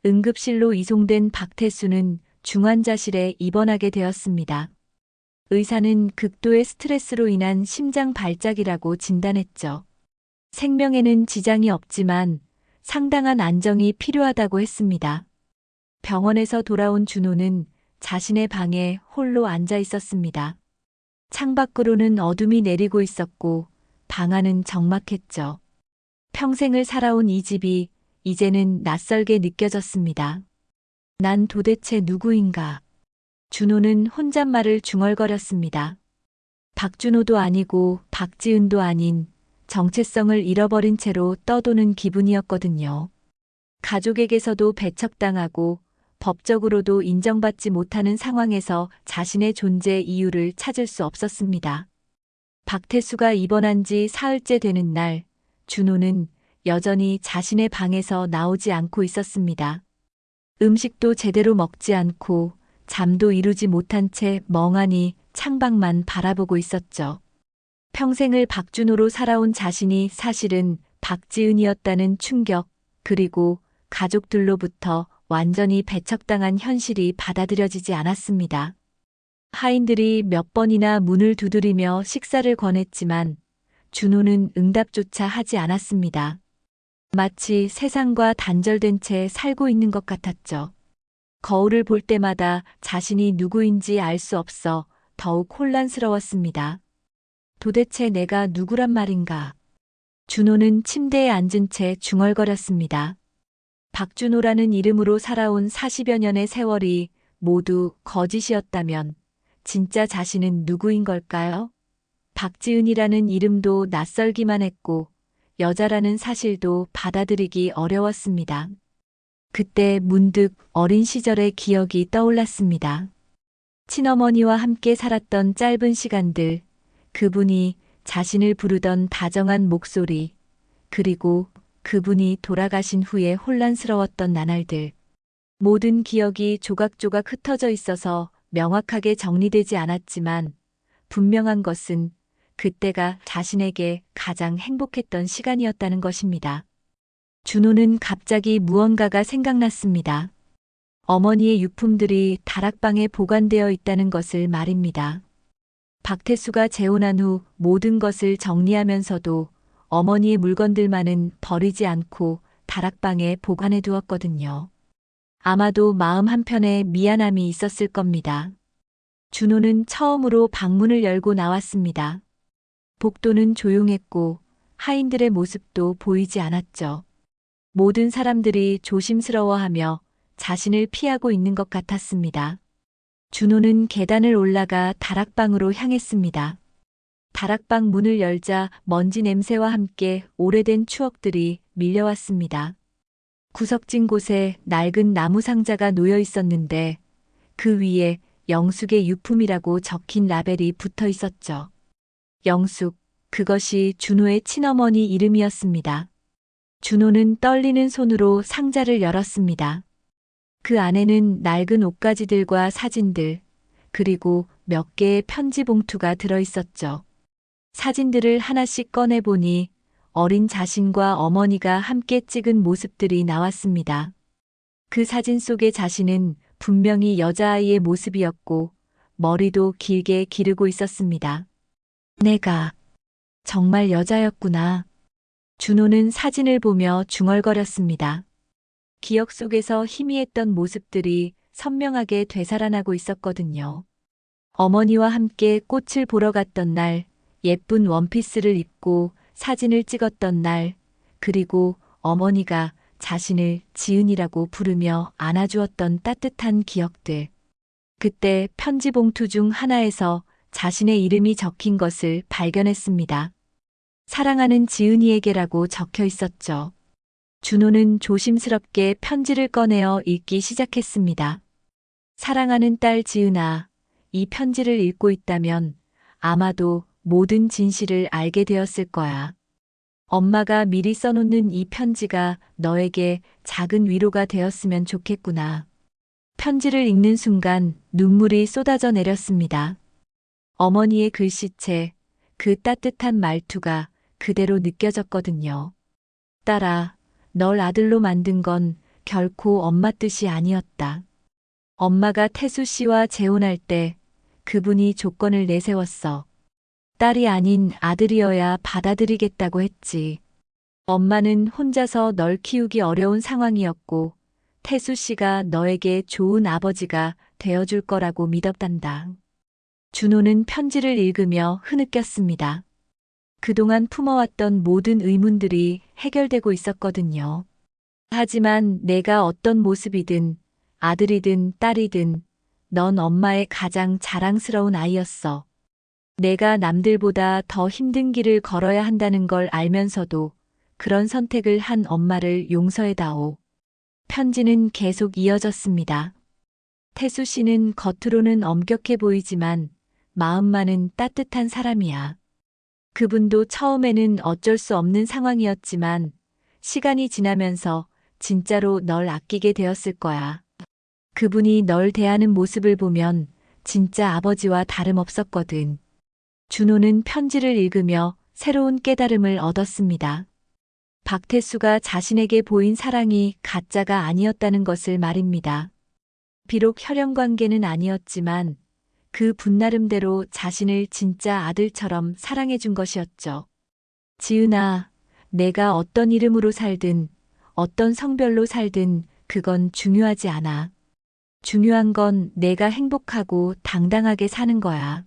A: 응급실로 이송된 박태수는 중환자실에 입원하게 되었습니다. 의사는 극도의 스트레스로 인한 심장 발작이라고 진단했죠. 생명에는 지장이 없지만 상당한 안정이 필요하다고 했습니다. 병원에서 돌아온 준호는 자신의 방에 홀로 앉아 있었습니다. 창밖으로는 어둠이 내리고 있었고 방 안은 적막했죠. 평생을 살아온 이 집이 이제는 낯설게 느껴졌습니다. 난 도대체 누구인가? 준호는 혼잣말을 중얼거렸습니다. 박준호도 아니고 박지은도 아닌 정체성을 잃어버린 채로 떠도는 기분이었거든요. 가족에게서도 배척당하고 법적으로도 인정받지 못하는 상황에서 자신의 존재 이유를 찾을 수 없었습니다. 박태수가 입원한 지 사흘째 되는 날, 준호는 여전히 자신의 방에서 나오지 않고 있었습니다. 음식도 제대로 먹지 않고 잠도 이루지 못한 채 멍하니 창밖만 바라보고 있었죠. 평생을 박준호로 살아온 자신이 사실은 박지은이었다는 충격, 그리고 가족들로부터 완전히 배척당한 현실이 받아들여지지 않았습니다. 하인들이 몇 번이나 문을 두드리며 식사를 권했지만 준호는 응답조차 하지 않았습니다. 마치 세상과 단절된 채 살고 있는 것 같았죠. 거울을 볼 때마다 자신이 누구인지 알 수 없어 더욱 혼란스러웠습니다. 도대체 내가 누구란 말인가? 준호는 침대에 앉은 채 중얼거렸습니다. 박준호라는 이름으로 살아온 40여 년의 세월이 모두 거짓이었다면 진짜 자신은 누구인 걸까요? 박지은이라는 이름도 낯설기만 했고 여자라는 사실도 받아들이기 어려웠습니다. 그때 문득 어린 시절의 기억이 떠올랐습니다. 친어머니와 함께 살았던 짧은 시간들, 그분이 자신을 부르던 다정한 목소리, 그리고 그분이 돌아가신 후에 혼란스러웠던 나날들. 모든 기억이 조각조각 흩어져 있어서 명확하게 정리되지 않았지만 분명한 것은 그때가 자신에게 가장 행복했던 시간이었다는 것입니다. 준호는 갑자기 무언가가 생각났습니다. 어머니의 유품들이 다락방에 보관되어 있다는 것을 말입니다. 박태수가 재혼한 후 모든 것을 정리하면서도 어머니의 물건들만은 버리지 않고 다락방에 보관해 두었거든요. 아마도 마음 한편에 미안함이 있었을 겁니다. 준호는 처음으로 방문을 열고 나왔습니다. 복도는 조용했고 하인들의 모습도 보이지 않았죠. 모든 사람들이 조심스러워하며 자신을 피하고 있는 것 같았습니다. 준호는 계단을 올라가 다락방으로 향했습니다. 다락방 문을 열자 먼지 냄새와 함께 오래된 추억들이 밀려왔습니다. 구석진 곳에 낡은 나무 상자가 놓여 있었는데 그 위에 영숙의 유품이라고 적힌 라벨이 붙어 있었죠. 영숙, 그것이 준호의 친어머니 이름이었습니다. 준호는 떨리는 손으로 상자를 열었습니다. 그 안에는 낡은 옷가지들과 사진들, 그리고 몇 개의 편지 봉투가 들어 있었죠. 사진들을 하나씩 꺼내보니 어린 자신과 어머니가 함께 찍은 모습들이 나왔습니다. 그 사진 속의 자신은 분명히 여자아이의 모습이었고 머리도 길게 기르고 있었습니다. 내가 정말 여자였구나. 준호는 사진을 보며 중얼거렸습니다. 기억 속에서 희미했던 모습들이 선명하게 되살아나고 있었거든요. 어머니와 함께 꽃을 보러 갔던 날, 예쁜 원피스를 입고 사진을 찍었던 날, 그리고 어머니가 자신을 지은이라고 부르며 안아주었던 따뜻한 기억들. 그때 편지 봉투 중 하나에서 자신의 이름이 적힌 것을 발견했습니다. 사랑하는 지은이에게라고 적혀 있었죠. 준호는 조심스럽게 편지를 꺼내어 읽기 시작했습니다. 사랑하는 딸 지은아, 이 편지를 읽고 있다면 아마도 모든 진실을 알게 되었을 거야. 엄마가 미리 써놓는 이 편지가 너에게 작은 위로가 되었으면 좋겠구나. 편지를 읽는 순간 눈물이 쏟아져 내렸습니다. 어머니의 글씨체, 그 따뜻한 말투가 그대로 느껴졌거든요. 딸아, 널 아들로 만든 건 결코 엄마 뜻이 아니었다. 엄마가 태수 씨와 재혼할 때 그분이 조건을 내세웠어. 딸이 아닌 아들이어야 받아들이겠다고 했지. 엄마는 혼자서 널 키우기 어려운 상황이었고 태수 씨가 너에게 좋은 아버지가 되어줄 거라고 믿었단다. 준호는 편지를 읽으며 흐느꼈습니다. 그동안 품어왔던 모든 의문들이 해결되고 있었거든요. 하지만 내가 어떤 모습이든 아들이든 딸이든 넌 엄마의 가장 자랑스러운 아이였어. 내가 남들보다 더 힘든 길을 걸어야 한다는 걸 알면서도 그런 선택을 한 엄마를 용서해다오. 편지는 계속 이어졌습니다. 태수 씨는 겉으로는 엄격해 보이지만 마음만은 따뜻한 사람이야. 그분도 처음에는 어쩔 수 없는 상황이었지만 시간이 지나면서 진짜로 널 아끼게 되었을 거야. 그분이 널 대하는 모습을 보면 진짜 아버지와 다름없었거든. 준호는 편지를 읽으며 새로운 깨달음을 얻었습니다. 박태수가 자신에게 보인 사랑이 가짜가 아니었다는 것을 말입니다. 비록 혈연 관계는 아니었지만 그 분 나름대로 자신을 진짜 아들처럼 사랑해 준 것이었죠. 지은아, 내가 어떤 이름으로 살든 어떤 성별로 살든 그건 중요하지 않아. 중요한 건 내가 행복하고 당당하게 사는 거야.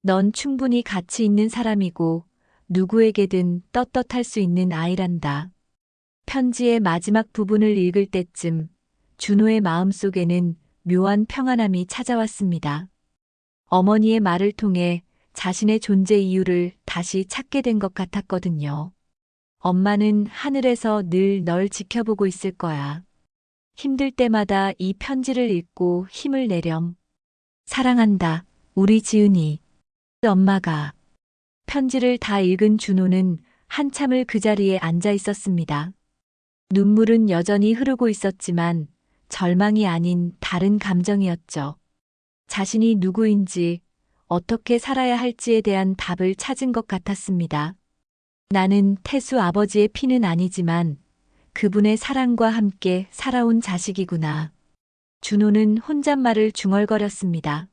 A: 넌 충분히 가치 있는 사람이고 누구에게든 떳떳할 수 있는 아이란다. 편지의 마지막 부분을 읽을 때쯤 준호의 마음속에는 묘한 평안함이 찾아왔습니다. 어머니의 말을 통해 자신의 존재 이유를 다시 찾게 된 것 같았거든요. 엄마는 하늘에서 늘 널 지켜보고 있을 거야. 힘들 때마다 이 편지를 읽고 힘을 내렴. 사랑한다, 우리 지은이. 엄마가. 편지를 다 읽은 준호는 한참을 그 자리에 앉아 있었습니다. 눈물은 여전히 흐르고 있었지만 절망이 아닌 다른 감정이었죠. 자신이 누구인지 어떻게 살아야 할지에 대한 답을 찾은 것 같았습니다. 나는 태수 아버지의 피는 아니지만 그분의 사랑과 함께 살아온 자식이구나. 준호는 혼잣말을 중얼거렸습니다.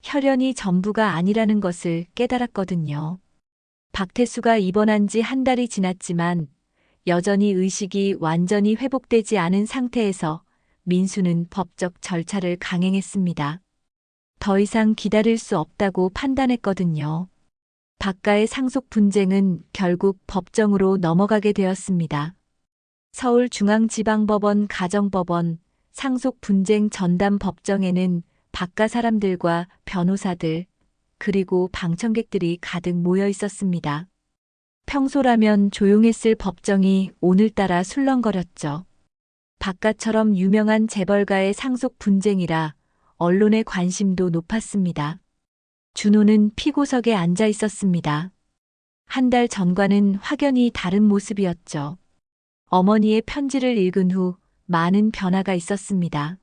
A: 혈연이 전부가 아니라는 것을 깨달았거든요. 박태수가 입원한 지 한 달이 지났지만 여전히 의식이 완전히 회복되지 않은 상태에서 민수는 법적 절차를 강행했습니다. 더 이상 기다릴 수 없다고 판단했거든요. 박가의 상속 분쟁은 결국 법정으로 넘어가게 되었습니다. 서울중앙지방법원 가정법원 상속 분쟁 전담 법정에는 박가 사람들과 변호사들 그리고 방청객들이 가득 모여 있었습니다. 평소라면 조용했을 법정이 오늘따라 술렁거렸죠. 박가처럼 유명한 재벌가의 상속 분쟁이라 언론의 관심도 높았습니다. 준호는 피고석에 앉아 있었습니다. 한 달 전과는 확연히 다른 모습이었죠. 어머니의 편지를 읽은 후 많은 변화가 있었습니다.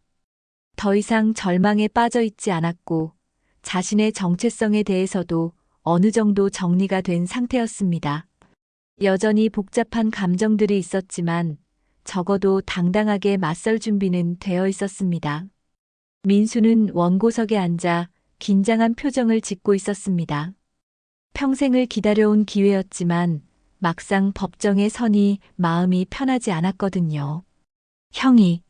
A: 더 이상 절망에 빠져 있지 않았고 자신의 정체성에 대해서도 어느 정도 정리가 된 상태였습니다. 여전히 복잡한 감정들이 있었지만 적어도 당당하게 맞설 준비는 되어 있었습니다. 민수는 원고석에 앉아 긴장한 표정을 짓고 있었습니다. 평생을 기다려온 기회였지만 막상 법정에 서니 마음이 편하지 않았거든요. 형이,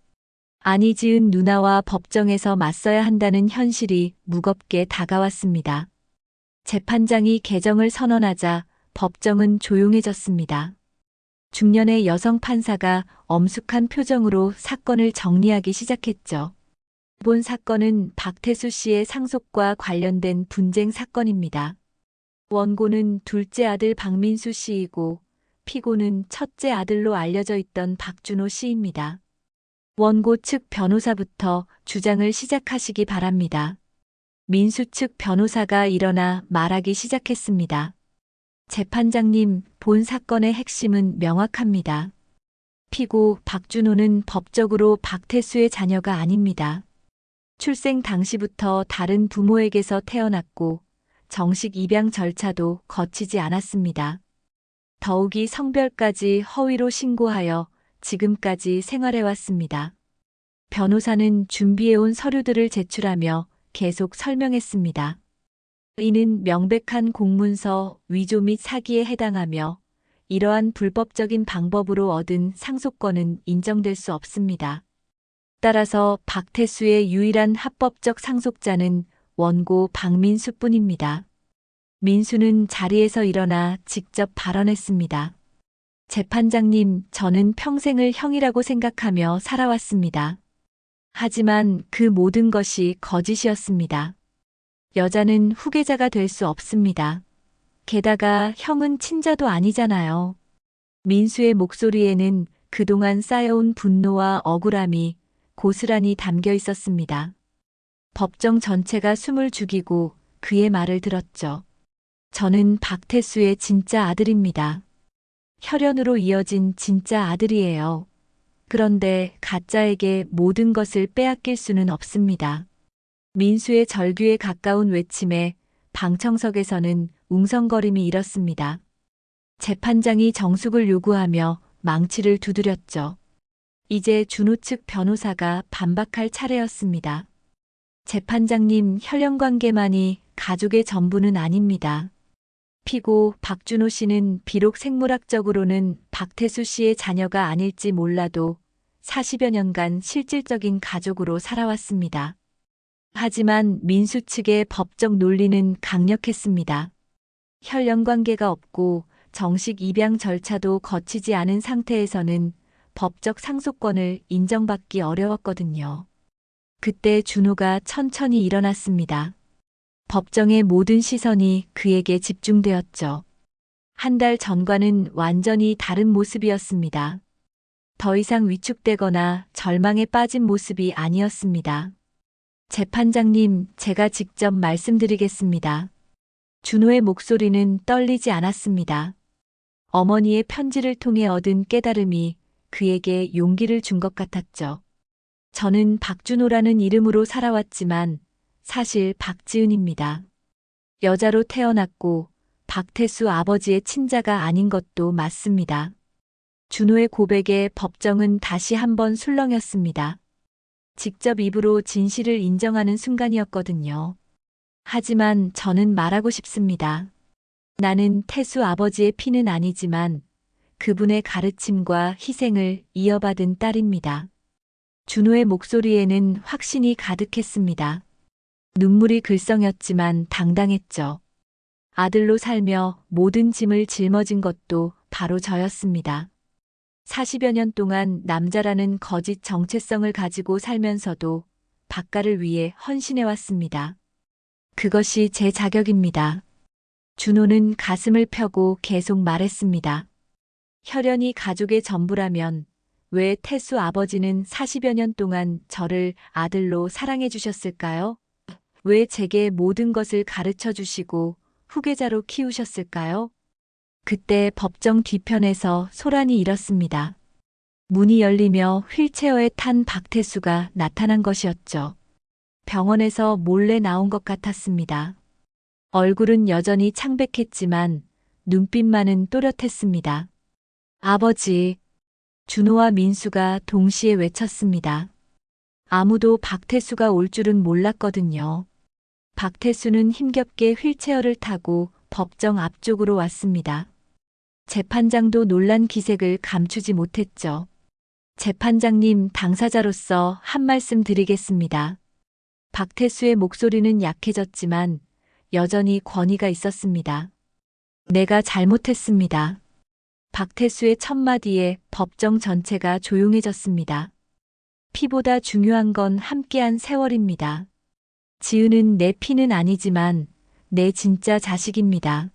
A: 아니 지은 누나와 법정에서 맞서야 한다는 현실이 무겁게 다가왔습니다. 재판장이 개정을 선언하자 법정은 조용해졌습니다. 중년의 여성 판사가 엄숙한 표정으로 사건을 정리하기 시작했죠. 이번 사건은 박태수 씨의 상속과 관련된 분쟁 사건입니다. 원고는 둘째 아들 박민수 씨이고 피고는 첫째 아들로 알려져 있던 박준호 씨입니다. 원고 측 변호사부터 주장을 시작하시기 바랍니다. 민수 측 변호사가 일어나 말하기 시작했습니다. 재판장님, 본 사건의 핵심은 명확합니다. 피고 박준호는 법적으로 박태수의 자녀가 아닙니다. 출생 당시부터 다른 부모에게서 태어났고 정식 입양 절차도 거치지 않았습니다. 더욱이 성별까지 허위로 신고하여 지금까지 생활해왔습니다. 변호사는 준비해온 서류들을 제출하며 계속 설명했습니다. 이는 명백한 공문서 위조 및 사기에 해당하며 이러한 불법적인 방법으로 얻은 상속권은 인정될 수 없습니다. 따라서 박태수의 유일한 합법적 상속자는 원고 박민수뿐입니다. 민수는 자리에서 일어나 직접 발언했습니다. 재판장님, 저는 평생을 형이라고 생각하며 살아왔습니다. 하지만 그 모든 것이 거짓이었습니다. 여자는 후계자가 될 수 없습니다. 게다가 형은 친자도 아니잖아요. 민수의 목소리에는 그동안 쌓여온 분노와 억울함이 고스란히 담겨 있었습니다. 법정 전체가 숨을 죽이고 그의 말을 들었죠. 저는 박태수의 진짜 아들입니다. 혈연으로 이어진 진짜 아들이에요. 그런데 가짜에게 모든 것을 빼앗길 수는 없습니다. 민수의 절규에 가까운 외침에 방청석에서는 웅성거림이 일었습니다. 재판장이 정숙을 요구하며 망치를 두드렸죠. 이제 준호 측 변호사가 반박할 차례였습니다. 재판장님, 혈연관계만이 가족의 전부는 아닙니다. 피고 박준호 씨는 비록 생물학적으로는 박태수 씨의 자녀가 아닐지 몰라도 40여 년간 실질적인 가족으로 살아왔습니다. 하지만 민수 측의 법적 논리는 강력했습니다. 혈연관계가 없고 정식 입양 절차도 거치지 않은 상태에서는 법적 상속권을 인정받기 어려웠거든요. 그때 준호가 천천히 일어났습니다. 법정의 모든 시선이 그에게 집중되었죠. 한 달 전과는 완전히 다른 모습이었습니다. 더 이상 위축되거나 절망에 빠진 모습이 아니었습니다. 재판장님, 제가 직접 말씀드리겠습니다. 준호의 목소리는 떨리지 않았습니다. 어머니의 편지를 통해 얻은 깨달음이 그에게 용기를 준 것 같았죠. 저는 박준호라는 이름으로 살아왔지만 사실 박지은입니다. 여자로 태어났고 박태수 아버지의 친자가 아닌 것도 맞습니다. 준호의 고백에 법정은 다시 한번 술렁였습니다. 직접 입으로 진실을 인정하는 순간이었거든요. 하지만 저는 말하고 싶습니다. 나는 태수 아버지의 피는 아니지만 그분의 가르침과 희생을 이어받은 딸입니다. 준호의 목소리에는 확신이 가득했습니다. 눈물이 글썽였지만 당당했죠. 아들로 살며 모든 짐을 짊어진 것도 바로 저였습니다. 40여 년 동안 남자라는 거짓 정체성을 가지고 살면서도 박가를 위해 헌신해왔습니다. 그것이 제 자격입니다. 준호는 가슴을 펴고 계속 말했습니다. 혈연이 가족의 전부라면 왜 태수 아버지는 40여 년 동안 저를 아들로 사랑해 주셨을까요? 왜 제게 모든 것을 가르쳐 주시고 후계자로 키우셨을까요? 그때 법정 뒤편에서 소란이 일었습니다. 문이 열리며 휠체어에 탄 박태수가 나타난 것이었죠. 병원에서 몰래 나온 것 같았습니다. 얼굴은 여전히 창백했지만 눈빛만은 또렷했습니다. 아버지, 준호와 민수가 동시에 외쳤습니다. 아무도 박태수가 올 줄은 몰랐거든요. 박태수는 힘겹게 휠체어를 타고 법정 앞쪽으로 왔습니다. 재판장도 놀란 기색을 감추지 못했죠. 재판장님, 당사자로서 한 말씀 드리겠습니다. 박태수의 목소리는 약해졌지만 여전히 권위가 있었습니다. 내가 잘못했습니다. 박태수의 첫마디에 법정 전체가 조용해졌습니다. 피보다 중요한 건 함께한 세월입니다. 지은은 내 피는 아니지만 내 진짜 자식입니다.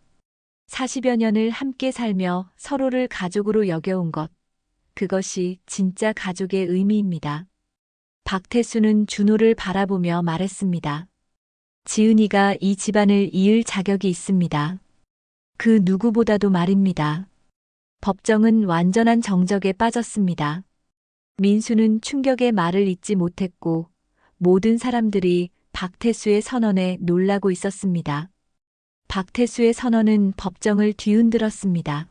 A: 40여 년을 함께 살며 서로를 가족으로 여겨온 것, 그것이 진짜 가족의 의미입니다. 박태수는 준호를 바라보며 말했습니다. 지은이가 이 집안을 이을 자격이 있습니다. 그 누구보다도 말입니다. 법정은 완전한 정적에 빠졌습니다. 민수는 충격의 말을 잇지 못했고 모든 사람들이 박태수의 선언에 놀라고 있었습니다. 박태수의 선언은 법정을 뒤흔들었습니다.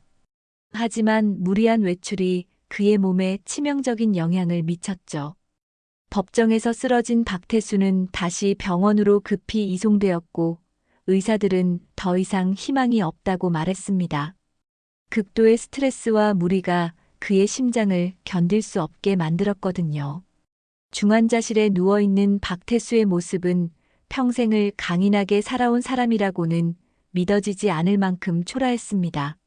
A: 하지만 무리한 외출이 그의 몸에 치명적인 영향을 미쳤죠. 법정에서 쓰러진 박태수는 다시 병원으로 급히 이송되었고 의사들은 더 이상 희망이 없다고 말했습니다. 극도의 스트레스와 무리가 그의 심장을 견딜 수 없게 만들었거든요. 중환자실에 누워있는 박태수의 모습은 평생을 강인하게 살아온 사람이라고는 믿어지지 않을 만큼 초라했습니다.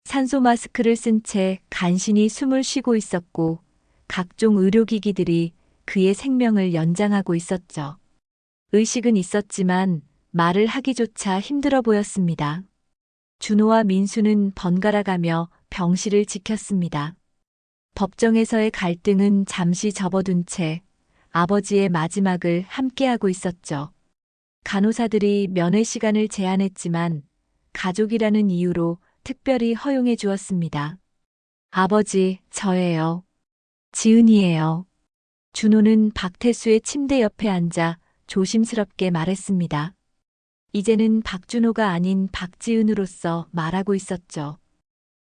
A: 산소 마스크를 쓴 채 간신히 숨을 쉬고 있었고 각종 의료기기들이 그의 생명을 연장하고 있었죠. 의식은 있었지만 말을 하기조차 힘들어 보였습니다. 준호와 민수는 번갈아가며 병실을 지켰습니다. 법정에서의 갈등은 잠시 접어둔 채 아버지의 마지막을 함께하고 있었죠. 간호사들이 면회 시간을 제한했지만 가족이라는 이유로 특별히 허용해 주었습니다. 아버지, 저예요. 지은이에요. 준호는 박태수의 침대 옆에 앉아 조심스럽게 말했습니다. 이제는 박준호가 아닌 박지은으로서 말하고 있었죠.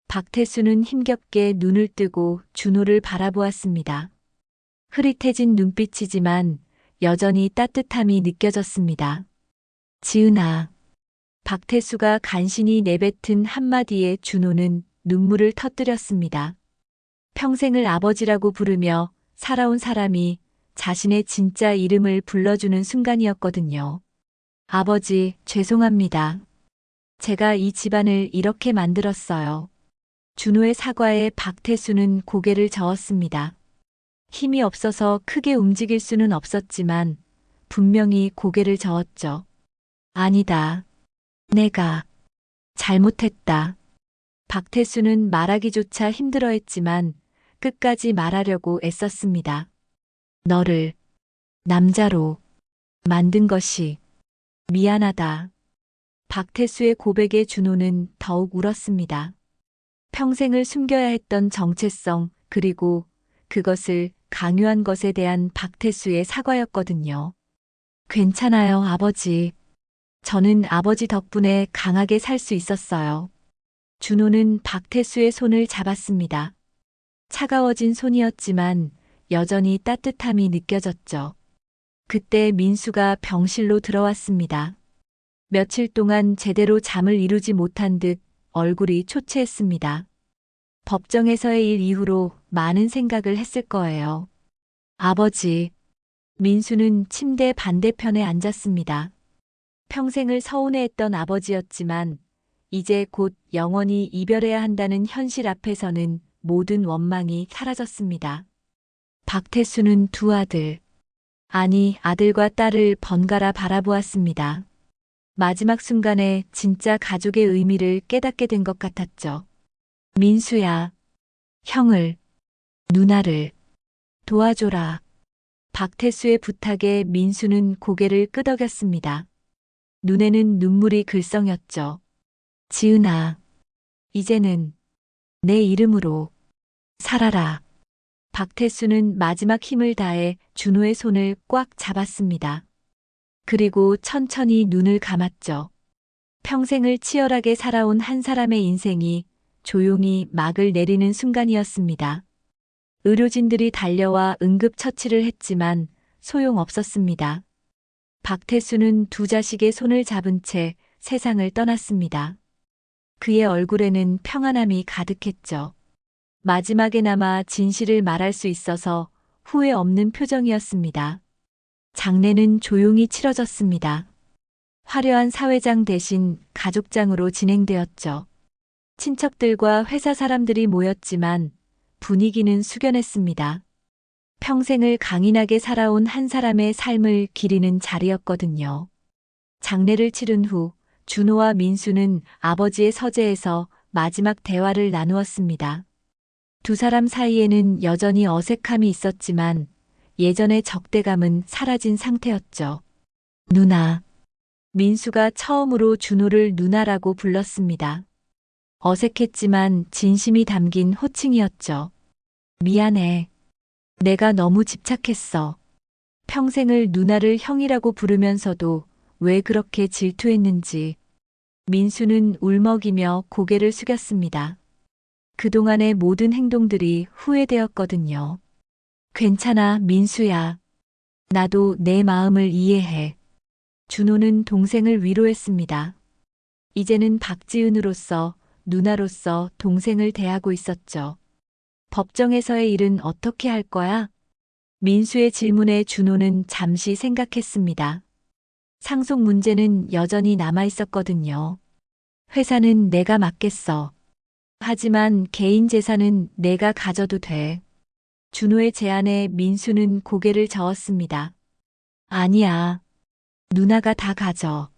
A: 박태수는 힘겹게 눈을 뜨고 준호를 바라보았습니다. 흐릿해진 눈빛이지만 여전히 따뜻함이 느껴졌습니다. 지은아. 박태수가 간신히 내뱉은 한마디에 준호는 눈물을 터뜨렸습니다. 평생을 아버지라고 부르며 살아온 사람이 자신의 진짜 이름을 불러주는 순간이었거든요. 아버지, 죄송합니다. 제가 이 집안을 이렇게 만들었어요. 준호의 사과에 박태수는 고개를 저었습니다. 힘이 없어서 크게 움직일 수는 없었지만 분명히 고개를 저었죠. 아니다. 내가 잘못했다. 박태수는 말하기조차 힘들어했지만 끝까지 말하려고 애썼습니다. 너를 남자로 만든 것이 미안하다. 박태수의 고백에 준호는 더욱 울었습니다. 평생을 숨겨야 했던 정체성, 그리고 그것을 강요한 것에 대한 박태수의 사과였거든요. 괜찮아요, 아버지. 저는 아버지 덕분에 강하게 살 수 있었어요. 준호는 박태수의 손을 잡았습니다. 차가워진 손이었지만 여전히 따뜻함이 느껴졌죠. 그때 민수가 병실로 들어왔습니다. 며칠 동안 제대로 잠을 이루지 못한 듯 얼굴이 초췌했습니다. 법정에서의 일 이후로 많은 생각을 했을 거예요. 아버지. 민수는 침대 반대편에 앉았습니다. 평생을 서운해했던 아버지였지만 이제 곧 영원히 이별해야 한다는 현실 앞에서는 모든 원망이 사라졌습니다. 박태수는 두 아들, 아니 아들과 딸을 번갈아 바라보았습니다. 마지막 순간에 진짜 가족의 의미를 깨닫게 된 것 같았죠. 민수야, 형을, 누나를 도와줘라. 박태수의 부탁에 민수는 고개를 끄덕였습니다. 눈에는 눈물이 글썽였죠. 지은아, 이제는 내 이름으로 살아라. 박태수는 마지막 힘을 다해 준호의 손을 꽉 잡았습니다. 그리고 천천히 눈을 감았죠. 평생을 치열하게 살아온 한 사람의 인생이 조용히 막을 내리는 순간이었습니다. 의료진들이 달려와 응급처치를 했지만 소용없었습니다. 박태수는 두 자식의 손을 잡은 채 세상을 떠났습니다. 그의 얼굴에는 평안함이 가득했죠. 마지막에나마 진실을 말할 수 있어서 후회 없는 표정이었습니다. 장례는 조용히 치러졌습니다. 화려한 사회장 대신 가족장으로 진행되었죠. 친척들과 회사 사람들이 모였지만 분위기는 숙연했습니다. 평생을 강인하게 살아온 한 사람의 삶을 기리는 자리였거든요. 장례를 치른 후 준호와 민수는 아버지의 서재에서 마지막 대화를 나누었습니다. 두 사람 사이에는 여전히 어색함이 있었지만 예전의 적대감은 사라진 상태였죠. 누나. 민수가 처음으로 준호를 누나라고 불렀습니다. 어색했지만 진심이 담긴 호칭이었죠. 미안해. 내가 너무 집착했어. 평생을 누나를 형이라고 부르면서도 왜 그렇게 질투했는지. 민수는 울먹이며 고개를 숙였습니다. 그동안의 모든 행동들이 후회되었거든요. 괜찮아, 민수야. 나도 내 마음을 이해해. 준호는 동생을 위로했습니다. 이제는 박지은으로서, 누나로서 동생을 대하고 있었죠. 법정에서의 일은 어떻게 할 거야? 민수의 질문에 준호는 잠시 생각했습니다. 상속 문제는 여전히 남아 있었거든요. 회사는 내가 맡겠어. 하지만 개인 재산은 내가 가져도 돼. 준호의 제안에 민수는 고개를 저었습니다. 아니야. 누나가 다 가져.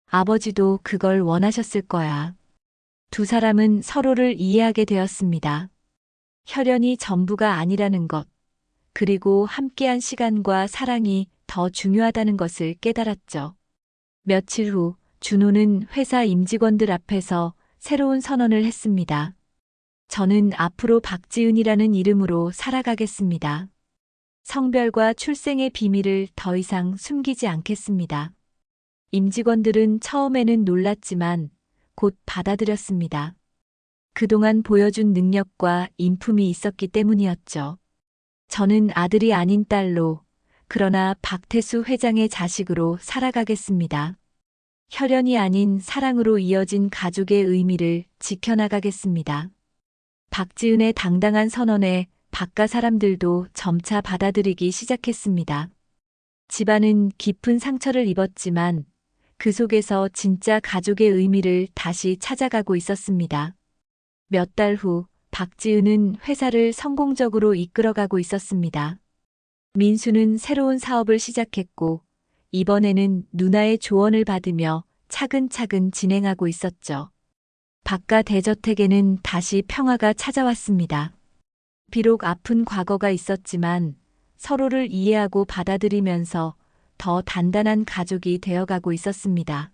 A: 아버지도 그걸 원하셨을 거야. 두 사람은 서로를 이해하게 되었습니다. 혈연이 전부가 아니라는 것, 그리고 함께한 시간과 사랑이 더 중요하다는 것을 깨달았죠. 며칠 후 준호는 회사 임직원들 앞에서 새로운 선언을 했습니다. 저는 앞으로 박지은이라는 이름으로 살아가겠습니다. 성별과 출생의 비밀을 더 이상 숨기지 않겠습니다. 임직원들은 처음에는 놀랐지만 곧 받아들였습니다. 그동안 보여준 능력과 인품이 있었기 때문이었죠. 저는 아들이 아닌 딸로, 그러나 박태수 회장의 자식으로 살아가겠습니다. 혈연이 아닌 사랑으로 이어진 가족의 의미를 지켜나가겠습니다. 박지은의 당당한 선언에 바깥 사람들도 점차 받아들이기 시작했습니다. 집안은 깊은 상처를 입었지만 그 속에서 진짜 가족의 의미를 다시 찾아가고 있었습니다. 몇 달 후 박지은은 회사를 성공적으로 이끌어가고 있었습니다. 민수는 새로운 사업을 시작했고 이번에는 누나의 조언을 받으며 차근차근 진행하고 있었죠. 박가 대저택에는 다시 평화가 찾아왔습니다. 비록 아픈 과거가 있었지만 서로를 이해하고 받아들이면서 더 단단한 가족이 되어가고 있었습니다.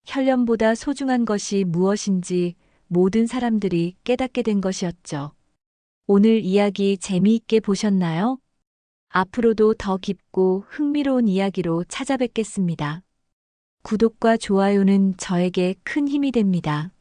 A: 혈연보다 소중한 것이 무엇인지 모든 사람들이 깨닫게 된 것이었죠. 오늘 이야기 재미있게 보셨나요? 앞으로도 더 깊고 흥미로운 이야기로 찾아뵙겠습니다. 구독과 좋아요는 저에게 큰 힘이 됩니다.